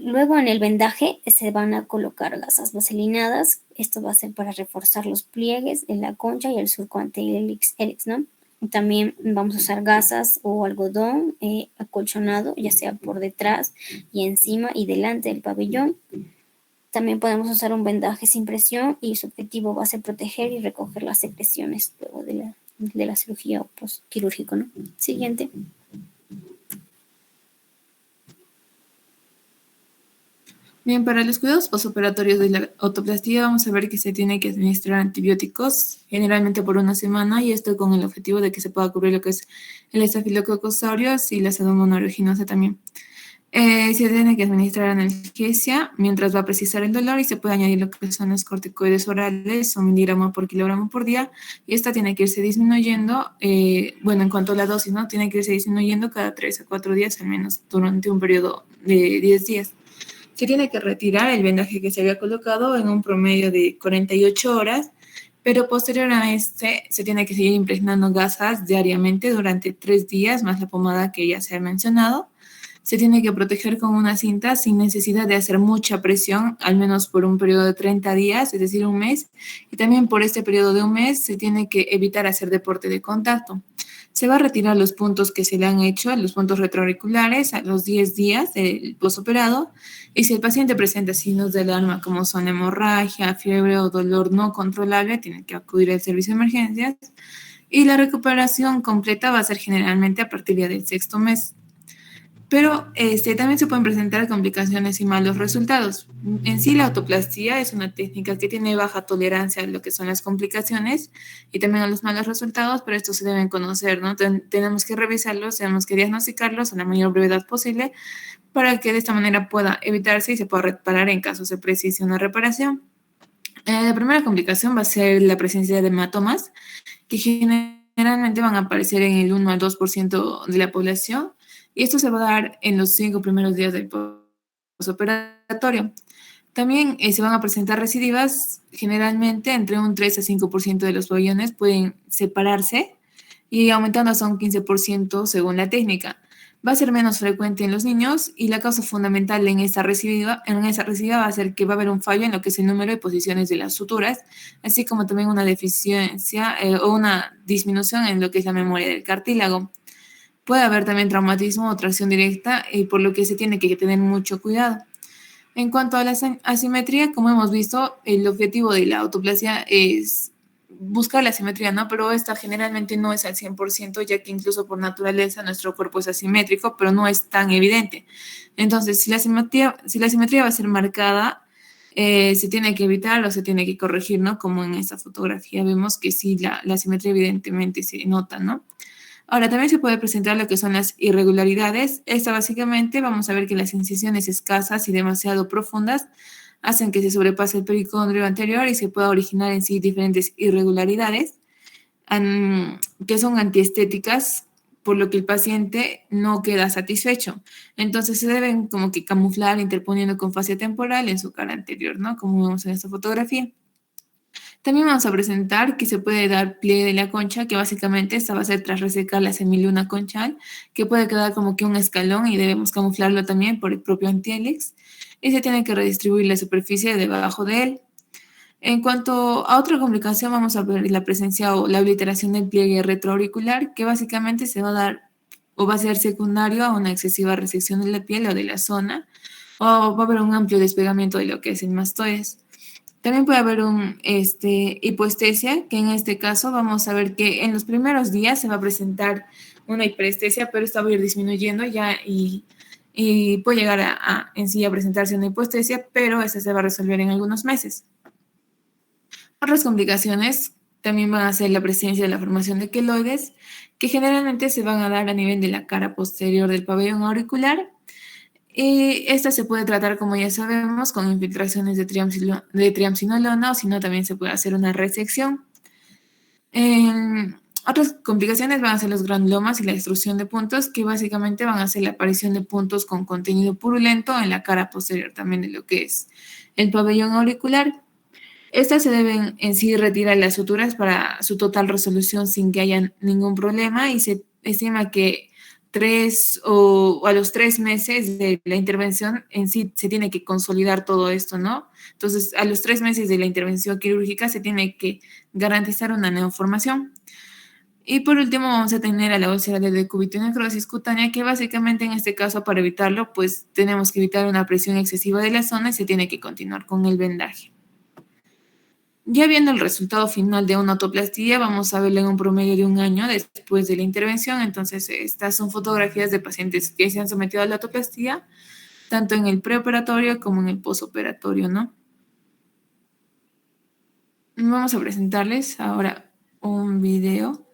Luego en el vendaje se van a colocar gasas vaselinadas. Esto va a ser para reforzar los pliegues en la concha y el surco anti-hélix, ¿no? También vamos a usar gasas o algodón acolchonado, ya sea por detrás y encima y delante del pabellón. También podemos usar un vendaje sin presión y su objetivo va a ser proteger y recoger las secreciones luego de la cirugía postquirúrgica, ¿no? Siguiente. Bien, para los cuidados postoperatorios de la autoplastía vamos a ver que se tiene que administrar antibióticos generalmente por una semana, y esto con el objetivo de que se pueda cubrir lo que es el estafilococcus aureus y la pseudomonas aeruginosa también. Se tiene que administrar analgesia mientras va a precisar el dolor, y se puede añadir lo que son los corticoides orales o miligramos por kilogramo por día, y esta tiene que irse disminuyendo, en cuanto a la dosis, ¿no? Tiene que irse disminuyendo cada 3 a 4 días al menos durante un periodo de 10 días. Se tiene que retirar el vendaje que se había colocado en un promedio de 48 horas, pero posterior a este se tiene que seguir impregnando gasas diariamente durante 3 días, más la pomada que ya se ha mencionado. Se tiene que proteger con una cinta sin necesidad de hacer mucha presión, al menos por un periodo de 30 días, es decir, un mes. Y también por este periodo de un mes se tiene que evitar hacer deporte de contacto. Se va a retirar los puntos que se le han hecho, los puntos retroauriculares, a los 10 días del postoperado. Y si el paciente presenta signos de alarma como son hemorragia, fiebre o dolor no controlable, tiene que acudir al servicio de emergencias. Y la recuperación completa va a ser generalmente a partir del 6º mes. Pero también se pueden presentar complicaciones y malos resultados. En sí, la autoplastía es una técnica que tiene baja tolerancia a lo que son las complicaciones y también a los malos resultados, pero estos se deben conocer, ¿no? Tenemos que revisarlos, tenemos que diagnosticarlos a la mayor brevedad posible para que de esta manera pueda evitarse y se pueda reparar en caso se precise una reparación. La primera complicación va a ser la presencia de hematomas, que generalmente van a aparecer en el 1 al 2% de la población, y esto se va a dar en los 5 primeros días del postoperatorio. También se van a presentar recidivas, generalmente entre un 3 a 5% de los pabellones pueden separarse y aumentando hasta un 15% según la técnica. Va a ser menos frecuente en los niños, y la causa fundamental en esa recidiva va a ser que va a haber un fallo en lo que es el número de posiciones de las suturas, así como también una deficiencia o una disminución en lo que es la memoria del cartílago. Puede haber también traumatismo o tracción directa, por lo que se tiene que tener mucho cuidado. En cuanto a la asimetría, como hemos visto, el objetivo de la autoplasia es buscar la simetría, ¿no? Pero esta generalmente no es al 100%, ya que incluso por naturaleza nuestro cuerpo es asimétrico, pero no es tan evidente. Entonces, si la simetría va a ser marcada, se tiene que evitar o se tiene que corregir, ¿no? Como en esta fotografía vemos que sí, la simetría evidentemente se nota, ¿no? Ahora, también se puede presentar lo que son las irregularidades. Esta básicamente vamos a ver que las incisiones escasas y demasiado profundas hacen que se sobrepase el pericondrio anterior y se pueda originar en sí diferentes irregularidades que son antiestéticas, por lo que el paciente no queda satisfecho. Entonces se deben como que camuflar interponiendo con fascia temporal en su cara anterior, ¿no? Como vemos en esta fotografía. También vamos a presentar que se puede dar pliegue de la concha, que básicamente esta va a ser tras resecar la semiluna conchal, que puede quedar como que un escalón y debemos camuflarlo también por el propio antihélix, y se tiene que redistribuir la superficie debajo de él. En cuanto a otra complicación, vamos a ver la presencia o la obliteración del pliegue retroauricular, que básicamente se va a dar o va a ser secundario a una excesiva resección de la piel o de la zona, o va a haber un amplio despegamiento de lo que es el mastoides. También puede haber un hipoestesia, que en este caso vamos a ver que en los primeros días se va a presentar una hiperestesia, pero esta va a ir disminuyendo ya y puede llegar en sí a presentarse una hipoestesia, pero esta se va a resolver en algunos meses. Otras complicaciones también van a ser la presencia de la formación de queloides, que generalmente se van a dar a nivel de la cara posterior del pabellón auricular. Y esta se puede tratar, como ya sabemos, con infiltraciones de triamcinolona, o si no, también se puede hacer una resección. Otras complicaciones van a ser los granulomas y la extrusión de puntos, que básicamente van a ser la aparición de puntos con contenido purulento en la cara posterior también de lo que es el pabellón auricular. Estas se deben en sí retirar las suturas para su total resolución sin que haya ningún problema, y se estima que a los 3 meses de la intervención en sí se tiene que consolidar todo esto, ¿no? Entonces, a los 3 meses de la intervención quirúrgica se tiene que garantizar una neoformación. Y por último vamos a tener a la úlcera de decúbito y necrosis cutánea, que básicamente en este caso para evitarlo, pues tenemos que evitar una presión excesiva de la zona y se tiene que continuar con el vendaje. Ya viendo el resultado final de una autoplastía, vamos a verlo en un promedio de 1 año después de la intervención. Entonces, estas son fotografías de pacientes que se han sometido a la autoplastía, tanto en el preoperatorio como en el posoperatorio, ¿no? Vamos a presentarles ahora un video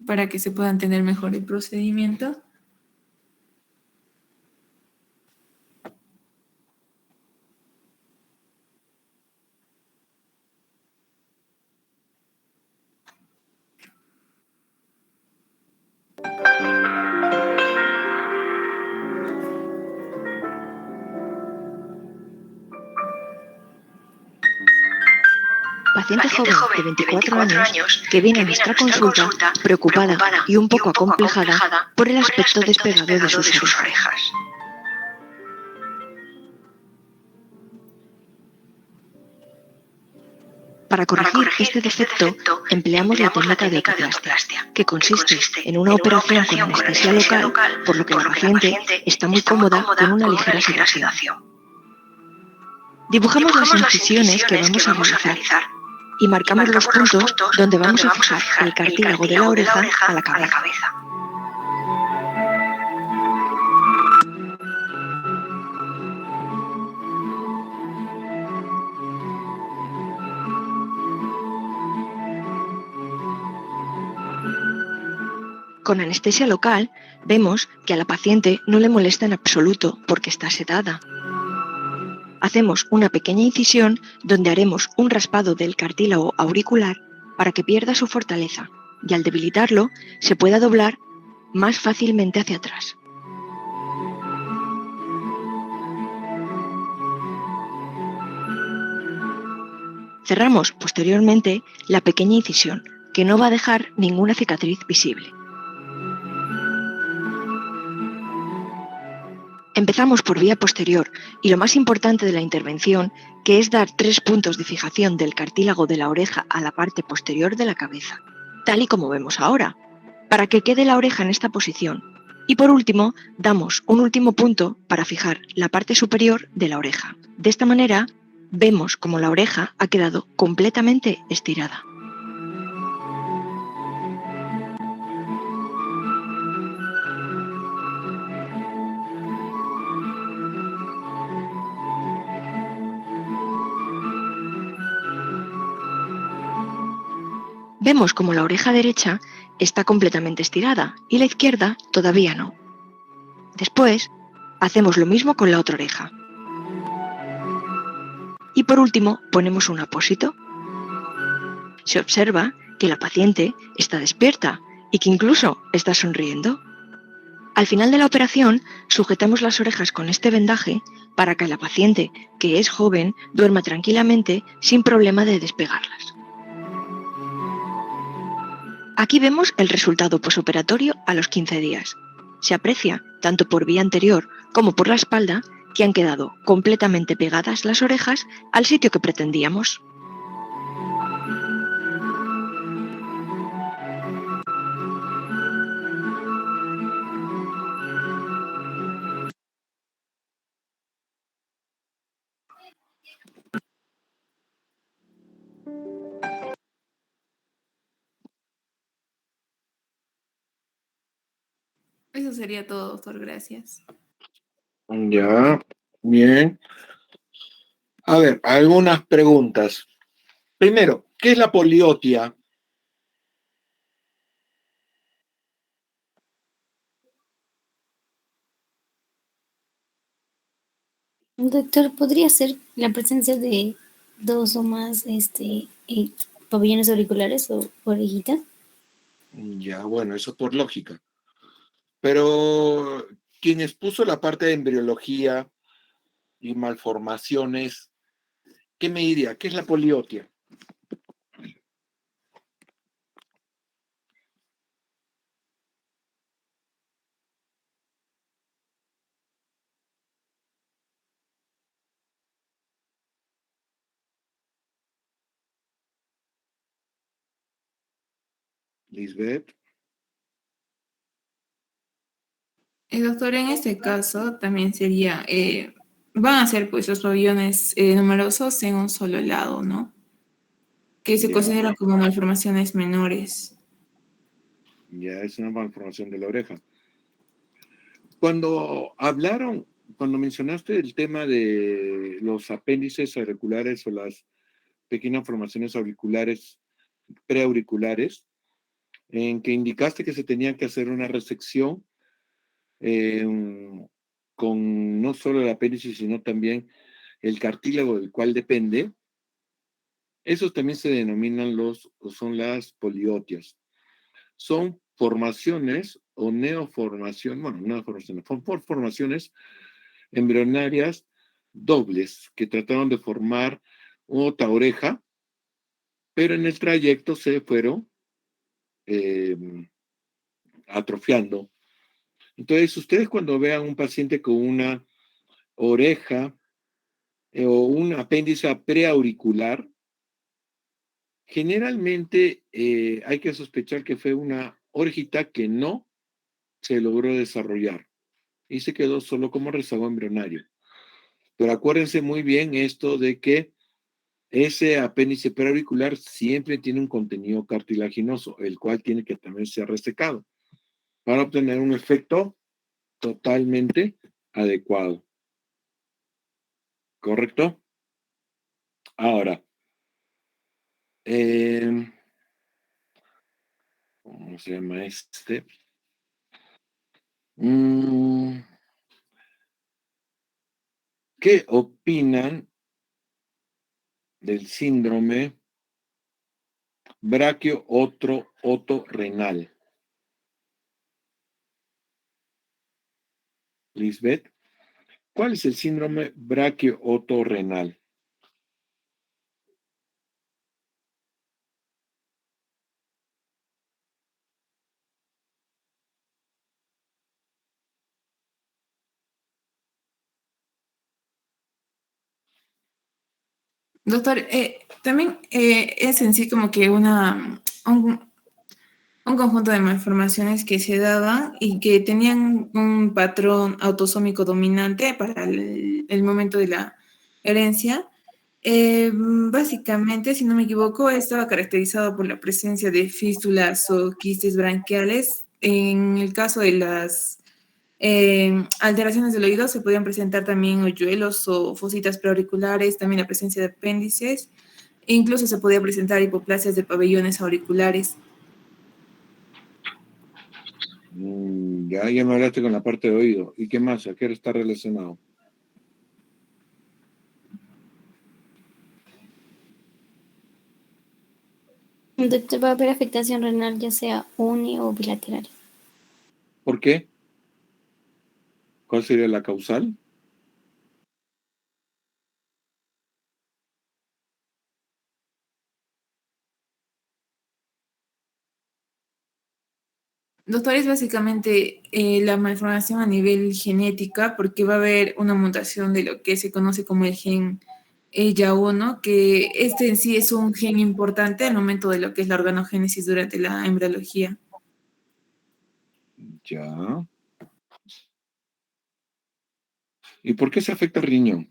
para que se puedan entender mejor el procedimiento. Paciente joven de 24 años que viene a nuestra consulta preocupada y un poco acomplejada por el aspecto despegado de sus orejas. Para corregir este defecto, empleamos la técnica de ecoplastia, que consiste en una operación con anestesia local, por lo que la paciente está muy cómoda con una ligera sedación. Dibujamos las incisiones que vamos a realizar y marcamos los puntos donde vamos a fijar el cartílago de la oreja a la cabeza. Con anestesia local, vemos que a la paciente no le molesta en absoluto porque está sedada. Hacemos una pequeña incisión donde haremos un raspado del cartílago auricular para que pierda su fortaleza y al debilitarlo se pueda doblar más fácilmente hacia atrás. Cerramos posteriormente la pequeña incisión, que no va a dejar ninguna cicatriz visible. Empezamos por vía posterior y lo más importante de la intervención, que es dar 3 puntos de fijación del cartílago de la oreja a la parte posterior de la cabeza, tal y como vemos ahora, para que quede la oreja en esta posición. Y por último, damos un último punto para fijar la parte superior de la oreja. De esta manera, vemos como la oreja ha quedado completamente estirada. Vemos como la oreja derecha está completamente estirada y la izquierda todavía no. Después, hacemos lo mismo con la otra oreja. Y por último, ponemos un apósito. Se observa que la paciente está despierta y que incluso está sonriendo. Al final de la operación, sujetamos las orejas con este vendaje para que la paciente, que es joven, duerma tranquilamente sin problema de despegarlas. Aquí vemos el resultado posoperatorio a los 15 días. Se aprecia, tanto por vía anterior como por la espalda, que han quedado completamente pegadas las orejas al sitio que pretendíamos. Eso sería todo, doctor. Gracias. Ya, bien. A ver, algunas preguntas. Primero, ¿qué es la poliotia? Doctor, ¿podría ser la presencia de 2 o más pabellones auriculares o orejitas? Ya, bueno, eso por lógica. Pero quien expuso la parte de embriología y malformaciones, ¿qué me diría? ¿Qué es la poliotia? Lisbeth. El doctor, en este caso también sería, van a ser pues los pabellones numerosos en un solo lado, ¿no? Que se Ya, consideran como malformaciones menores. ya es una malformación de la oreja. Cuando mencionaste el tema de los apéndices auriculares o las pequeñas formaciones auriculares, preauriculares, en que indicaste que se tenía que hacer una resección eh, con no solo el apéndice, sino también el cartílago del cual depende, esos también se denominan son las poliotias. Son formaciones o neoformaciones, bueno, neoformaciones, son formaciones embrionarias dobles que trataron de formar otra oreja, pero en el trayecto se fueron eh, atrofiando. Entonces, ustedes cuando vean un paciente con una oreja o un apéndice preauricular, generalmente hay que sospechar que fue una orejita que no se logró desarrollar y se quedó solo como rezago embrionario. Pero acuérdense muy bien esto de que ese apéndice preauricular siempre tiene un contenido cartilaginoso, el cual tiene que también ser resecado para obtener un efecto totalmente adecuado. ¿Correcto? Ahora, eh, ¿cómo se llama este? ¿Qué opinan del síndrome braquio-otorrenal? Lisbeth, ¿cuál es el síndrome braquio-otorrenal? Doctor, también es en sí como que un conjunto de malformaciones que se daban y que tenían un patrón autosómico dominante para el momento de la herencia. Básicamente, si no me equivoco, estaba caracterizado por la presencia de fístulas o quistes branquiales. En el caso de las alteraciones del oído, se podían presentar también hoyuelos o fositas preauriculares, también la presencia de apéndices. E incluso se podía presentar hipoplasias de pabellones auriculares. Ya me hablaste con la parte de oído. ¿Y qué más? ¿A qué está relacionado? Doctor, va a haber afectación renal, ya sea uni o bilateral. ¿Por qué? ¿Cuál sería la causal? Doctor, es básicamente la malformación a nivel genética, porque va a haber una mutación de lo que se conoce como el gen YA1, que este en sí es un gen importante al momento de lo que es la organogénesis durante la embriología. Ya. ¿Y por qué se afecta el riñón?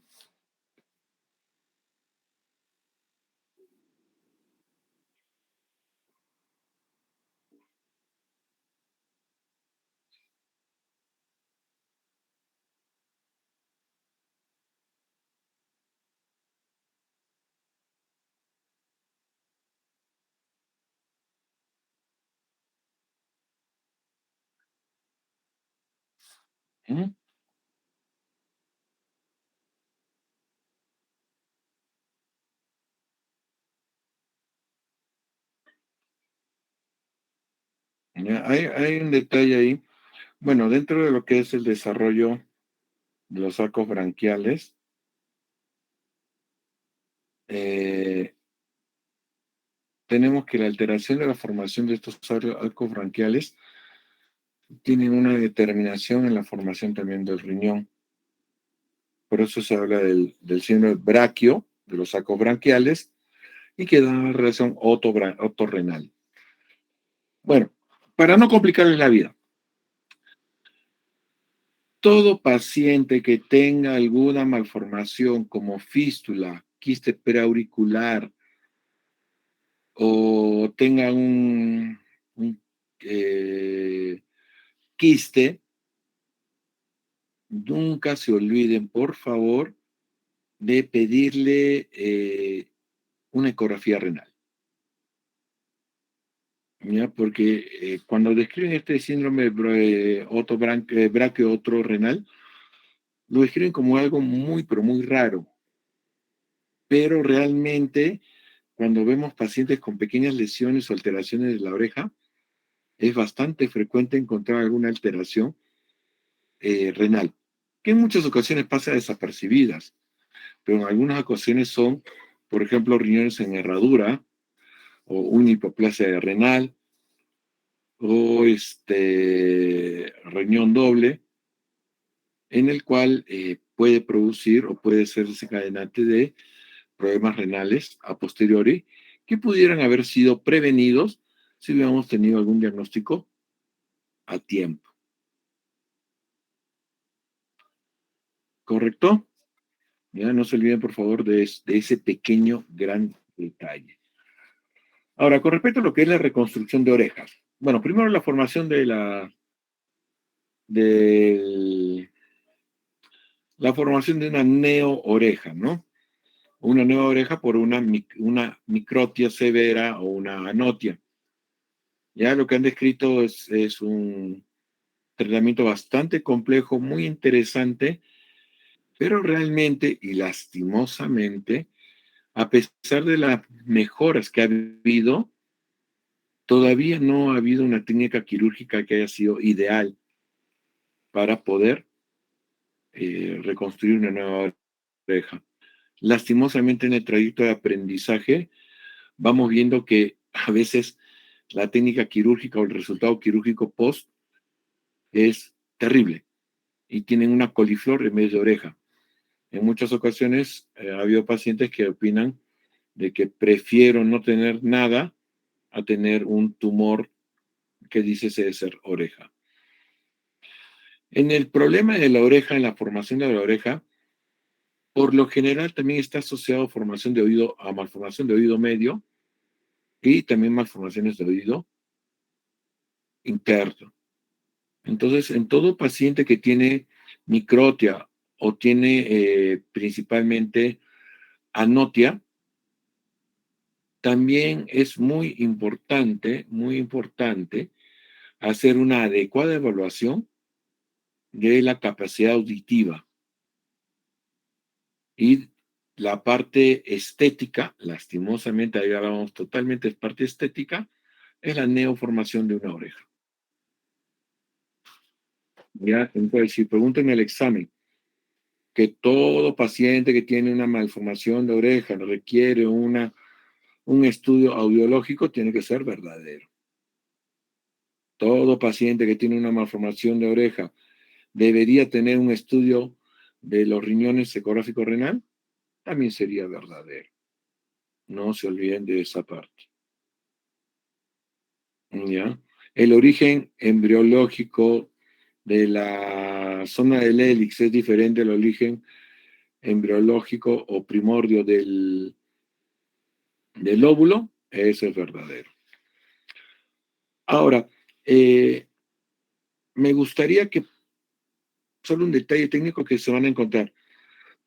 ¿Mm? Ya, hay un detalle ahí. Bueno, dentro de lo que es el desarrollo de los arcos branquiales, eh, tenemos que la alteración de la formación de estos arcos branquiales tiene una determinación en la formación también del riñón. Por eso se habla del síndrome braquio, de los arcos branquiales, y que da una relación otorrenal. Bueno, para no complicarles la vida, todo paciente que tenga alguna malformación como fístula, quiste preauricular o tenga un, eh, quiste, nunca se olviden, por favor, de pedirle una ecografía renal. ¿Ya? Porque cuando describen este síndrome braquio otro renal, lo describen como algo muy, pero muy raro. Pero realmente, cuando vemos pacientes con pequeñas lesiones o alteraciones de la oreja, es bastante frecuente encontrar alguna alteración renal, que en muchas ocasiones pasa desapercibidas, pero en algunas ocasiones son, por ejemplo, riñones en herradura o una hipoplasia renal o riñón doble, en el cual puede producir o puede ser desencadenante de problemas renales a posteriori que pudieran haber sido prevenidos si hubiéramos tenido algún diagnóstico a tiempo. ¿Correcto? Ya no se olviden, por favor, de ese pequeño gran detalle. Ahora, con respecto a lo que es la reconstrucción de orejas. Bueno, primero la formación de la formación de una neo-oreja, ¿no? Una nueva oreja por una microtia severa o una anotia. Ya lo que han descrito es un tratamiento bastante complejo, muy interesante, pero realmente y lastimosamente, a pesar de las mejoras que ha habido, todavía no ha habido una técnica quirúrgica que haya sido ideal para poder reconstruir una nueva oreja. Lastimosamente en el trayecto de aprendizaje vamos viendo que a veces la técnica quirúrgica o el resultado quirúrgico post es terrible y tienen una coliflor en vez de oreja. En muchas ocasiones ha habido pacientes que opinan de que prefiero no tener nada a tener un tumor que dice ser oreja. En el problema de la oreja, en la formación de la oreja, por lo general también está asociado formación de oído a malformación de oído medio y también malformaciones de oído interno. Entonces, en todo paciente que tiene microtia o tiene principalmente anotia, también es muy importante hacer una adecuada evaluación de la capacidad auditiva y la parte estética, lastimosamente, ahí hablamos totalmente de parte estética, es la neoformación de una oreja. Ya, entonces, si preguntan en el examen que todo paciente que tiene una malformación de oreja requiere un estudio audiológico, tiene que ser verdadero. Todo paciente que tiene una malformación de oreja debería tener un estudio de los riñones ecográfico renal, también sería verdadero. No se olviden de esa parte. ¿Ya? El origen embriológico de la zona del hélix es diferente al origen embriológico o primordio del óvulo, eso es verdadero. Ahora, me gustaría que, solo un detalle técnico que se van a encontrar,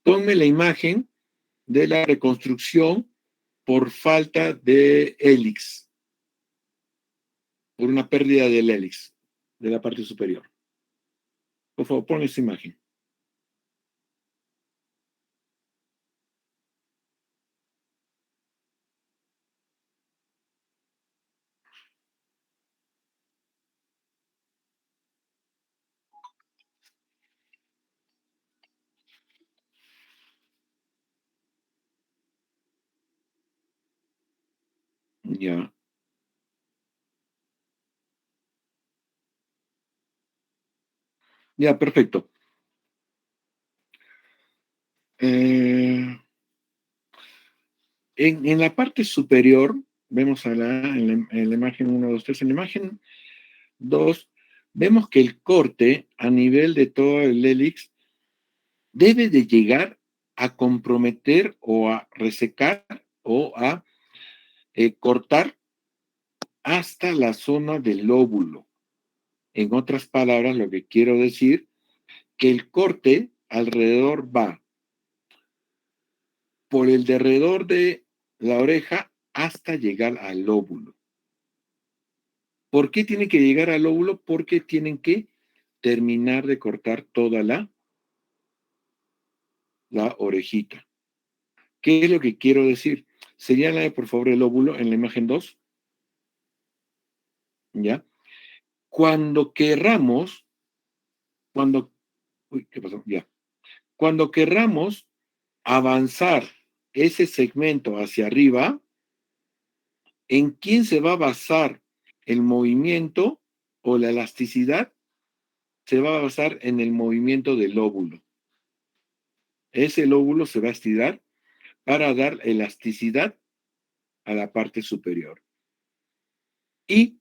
ponme la imagen de la reconstrucción por falta de hélix, por una pérdida del hélix de la parte superior. Por favor, pon esa imagen. Ya. Ya, perfecto. En la parte superior vemos en la imagen 1, 2, 3. En la imagen 2, vemos que el corte a nivel de todo el hélix debe de llegar a comprometer o a resecar o a cortar hasta la zona del lóbulo. En otras palabras, lo que quiero decir, que el corte alrededor va por el derredor de la oreja hasta llegar al lóbulo. ¿Por qué tiene que llegar al lóbulo? Porque tienen que terminar de cortar toda la orejita. ¿Qué es lo que quiero decir? Señala, por favor, el lóbulo en la imagen 2. ¿Ya? Cuando querramos, ¿qué pasó? Ya. Cuando querramos avanzar ese segmento hacia arriba, ¿en quién se va a basar el movimiento o la elasticidad? Se va a basar en el movimiento del lóbulo. Ese lóbulo se va a estirar para dar elasticidad a la parte superior. Y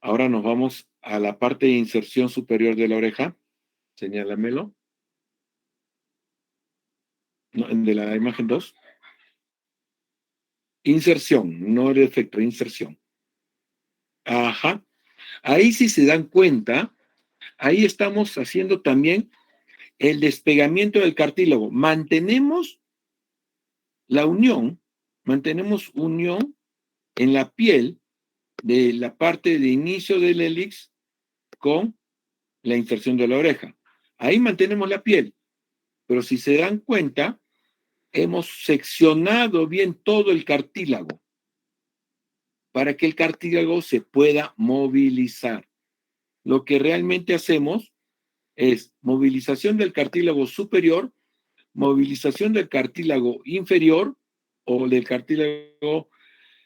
ahora nos vamos a la parte de inserción superior de la oreja. Señálamelo. No, de la imagen 2. Inserción, no el efecto, inserción. Ajá. Ahí si se dan cuenta, ahí estamos haciendo también el despegamiento del cartílago. Mantenemos unión en la piel de la parte de inicio del hélix con la inserción de la oreja. Ahí mantenemos la piel, pero si se dan cuenta, hemos seccionado bien todo el cartílago para que el cartílago se pueda movilizar. Lo que realmente hacemos es movilización del cartílago superior, movilización del cartílago inferior o del cartílago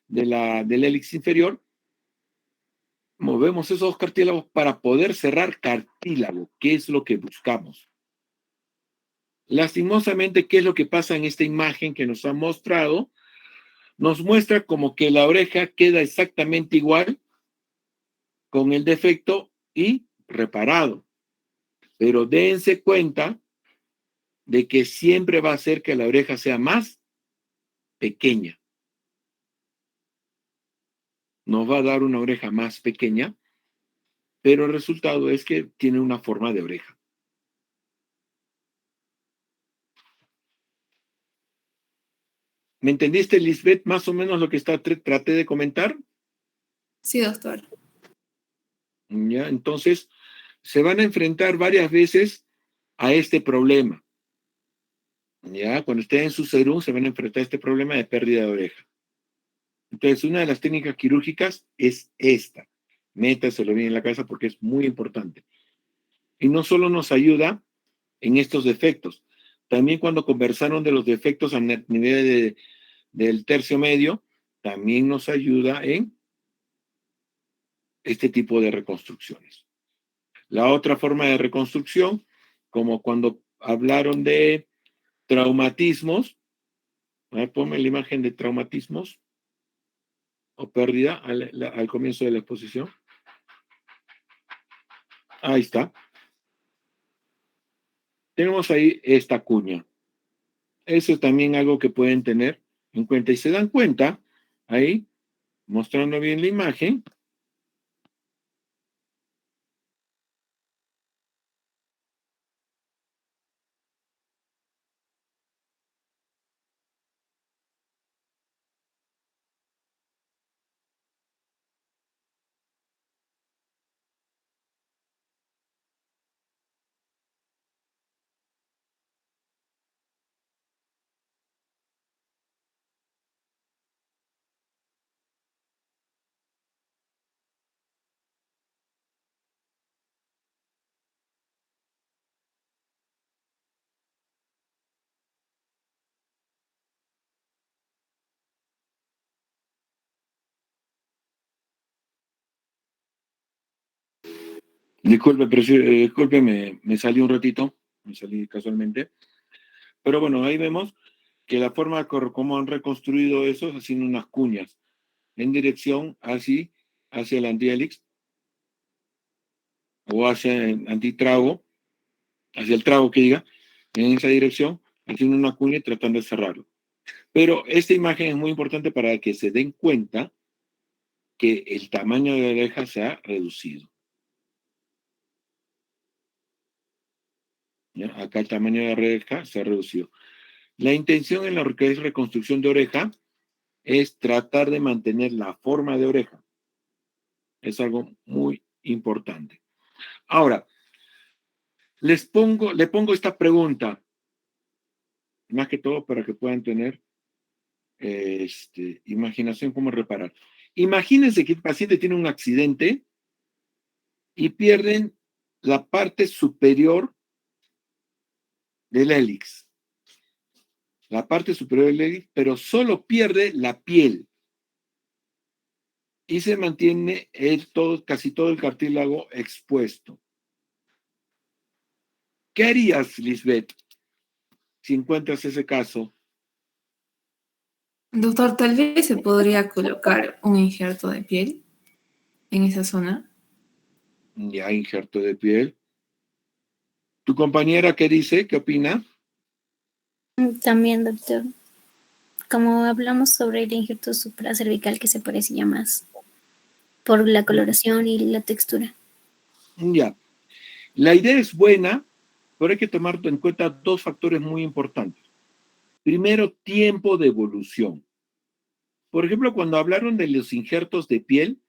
del hélix inferior. Movemos esos dos cartílagos para poder cerrar cartílago, que es lo que buscamos. Lastimosamente, ¿qué es lo que pasa en esta imagen que nos ha mostrado? Nos muestra como que la oreja queda exactamente igual con el defecto y reparado. Pero dense cuenta de que siempre va a hacer que la oreja sea más pequeña. Nos va a dar una oreja más pequeña, pero el resultado es que tiene una forma de oreja. ¿Me entendiste, Lisbeth, más o menos lo que traté de comentar? Sí, doctor. ¿Ya? Entonces, se van a enfrentar varias veces a este problema. ¿Ya? Cuando estén en su serum, se van a enfrentar a este problema de pérdida de oreja. Entonces, una de las técnicas quirúrgicas es esta. Métaselo bien en la cabeza porque es muy importante. Y no solo nos ayuda en estos defectos, también cuando conversaron de los defectos a nivel del tercio medio, también nos ayuda en este tipo de reconstrucciones. La otra forma de reconstrucción, como cuando hablaron de traumatismos, ponme la imagen de traumatismos o pérdida al comienzo de la exposición. Ahí está. Tenemos ahí esta cuña. Eso es también algo que pueden tener en cuenta. Y se dan cuenta, ahí, mostrando bien la imagen. Disculpe, pero disculpe, me salí un ratito, me salí casualmente. Pero bueno, ahí vemos que la forma como han reconstruido eso es haciendo unas cuñas. en dirección hacia el antihelix o hacia el antitrago, hacia el trago que diga, en esa dirección, haciendo una cuña y tratando de cerrarlo. Pero esta imagen es muy importante para que se den cuenta que el tamaño de la oreja se ha reducido. ¿Ya? Acá el tamaño de la oreja se ha reducido. La intención en lo que es reconstrucción de oreja es tratar de mantener la forma de oreja. Es algo muy importante. Ahora, le pongo esta pregunta, más que todo para que puedan tener imaginación cómo reparar. Imagínense que el paciente tiene un accidente y pierden la parte superior del hélix. La parte superior del hélix, pero solo pierde la piel. Y se mantiene casi todo el cartílago expuesto. ¿Qué harías, Lisbeth, si encuentras ese caso? Doctor, tal vez se podría colocar un injerto de piel en esa zona. Ya, injerto de piel. ¿Tu compañera qué dice? ¿Qué opina? También, doctor. Como hablamos sobre el injerto supracervical, que se parecía más por la coloración y la textura. Ya. La idea es buena, pero hay que tomar en cuenta dos factores muy importantes. Primero, tiempo de evolución. Por ejemplo, cuando hablaron de los injertos de piel,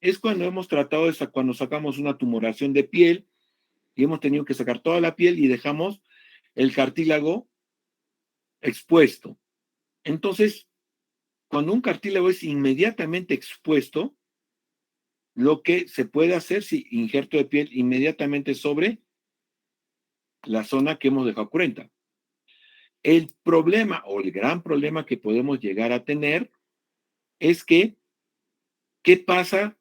es cuando hemos tratado cuando sacamos una tumoración de piel y hemos tenido que sacar toda la piel y dejamos el cartílago expuesto. Entonces, cuando un cartílago es inmediatamente expuesto, lo que se puede hacer si injerto de piel inmediatamente sobre la zona que hemos dejado cruenta. El problema o el gran problema que podemos llegar a tener es que, ¿qué pasa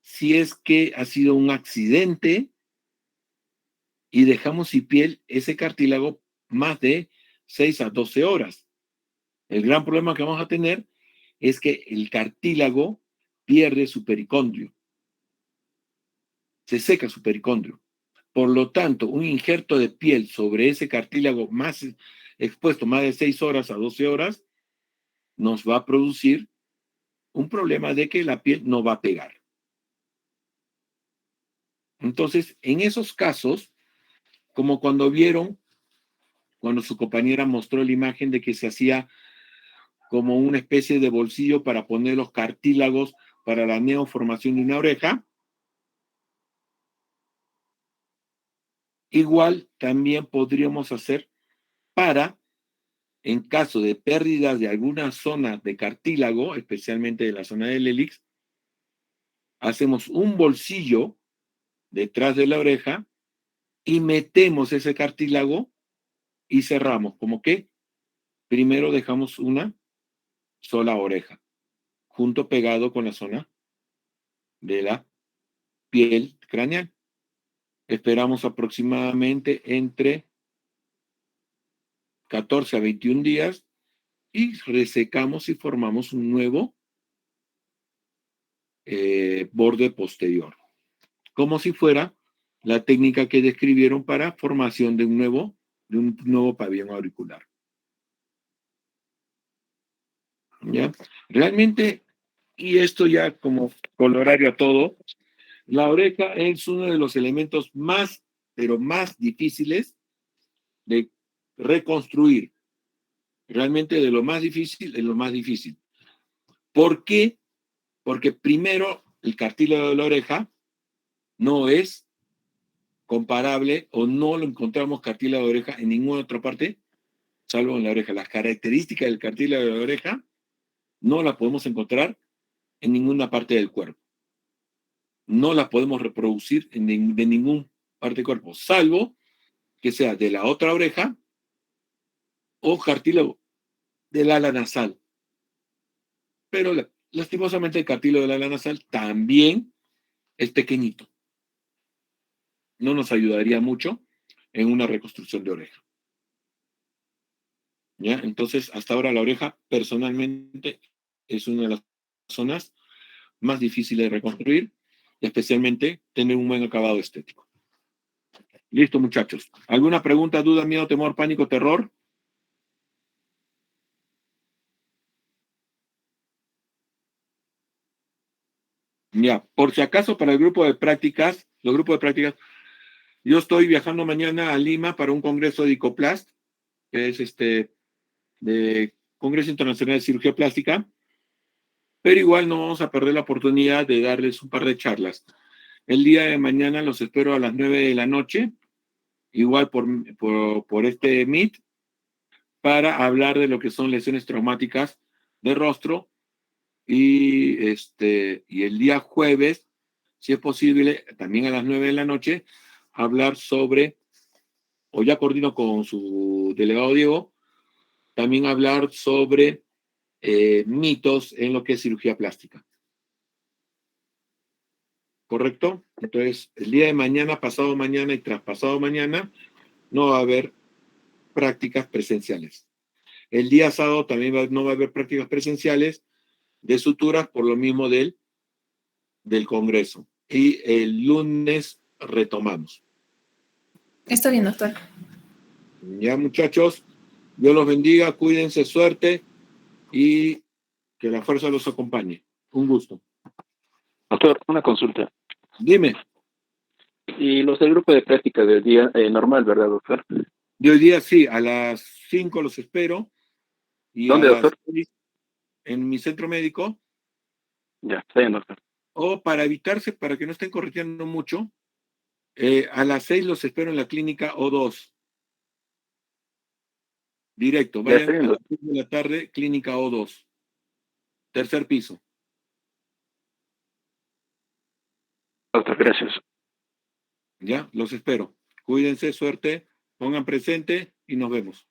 si es que ha sido un accidente y dejamos sin piel ese cartílago más de 6 a 12 horas? El gran problema que vamos a tener es que el cartílago pierde su pericondrio, se seca su pericondrio. Por lo tanto, un injerto de piel sobre ese cartílago más expuesto, más de 6 horas a 12 horas, nos va a producir un problema de que la piel no va a pegar. Entonces, en esos casos, como cuando su compañera mostró la imagen de que se hacía como una especie de bolsillo para poner los cartílagos para la neoformación de una oreja, igual también podríamos hacer para, en caso de pérdidas de alguna zona de cartílago, especialmente de la zona del hélix, hacemos un bolsillo detrás de la oreja y metemos ese cartílago y cerramos. Como que primero dejamos una sola oreja, junto pegado con la zona de la piel craneal. Esperamos aproximadamente entre 14 a 21 días y resecamos y formamos un nuevo borde posterior, como si fuera la técnica que describieron para formación de un nuevo pabellón auricular. ¿Ya? Realmente, y esto ya como colorario a todo, la oreja es uno de los elementos más, pero más difíciles de reconstruir. Realmente de lo más difícil es lo más difícil. ¿Por qué? Porque primero el cartílago de la oreja no es comparable o no lo encontramos cartílago de oreja en ninguna otra parte, salvo en la oreja. Las características del cartílago de la oreja no las podemos encontrar en ninguna parte del cuerpo. No las podemos reproducir de ninguna parte del cuerpo, salvo que sea de la otra oreja o cartílago del ala nasal. Pero lastimosamente el cartílago del ala nasal también es pequeñito. No nos ayudaría mucho en una reconstrucción de oreja. ¿Ya? Entonces, hasta ahora la oreja personalmente es una de las zonas más difíciles de reconstruir y especialmente tener un buen acabado estético. Listo, muchachos. ¿Alguna pregunta, duda, miedo, temor, pánico, terror? Ya, por si acaso para el grupo de prácticas, los grupos de prácticas, yo estoy viajando mañana a Lima para un congreso de ICOPLAST, que es de Congreso Internacional de Cirugía Plástica, pero igual no vamos a perder la oportunidad de darles un par de charlas. El día de mañana los espero a las 9 de la noche, igual por este Meet, para hablar de lo que son lesiones traumáticas de rostro y el día jueves, si es posible, también a las 9 de la noche, hablar sobre, o ya coordino con su delegado Diego, también hablar sobre mitos en lo que es cirugía plástica. ¿Correcto? Entonces, el día de mañana, pasado mañana y traspasado mañana, no va a haber prácticas presenciales. El día sábado también no va a haber prácticas presenciales de suturas por lo mismo del Congreso. Y el lunes retomamos. Está bien, doctor. Ya, muchachos, Dios los bendiga, cuídense, suerte y que la fuerza los acompañe. Un gusto. Doctor, una consulta. Dime, Y los del grupo de práctica del día normal, ¿verdad, doctor? de hoy día sí, a las 5 los espero y ¿Dónde, a las doctor? 6 en mi centro médico, Ya, está bien, doctor. o para evitarse, para que no estén corrigiendo mucho, a las 6 los espero en la clínica O2. Directo, Ya, está vayan bien, a las doctor. 6 de la tarde, clínica O2, tercer piso. Doctor, gracias. Ya, los espero. Cuídense, suerte, pongan presente y nos vemos.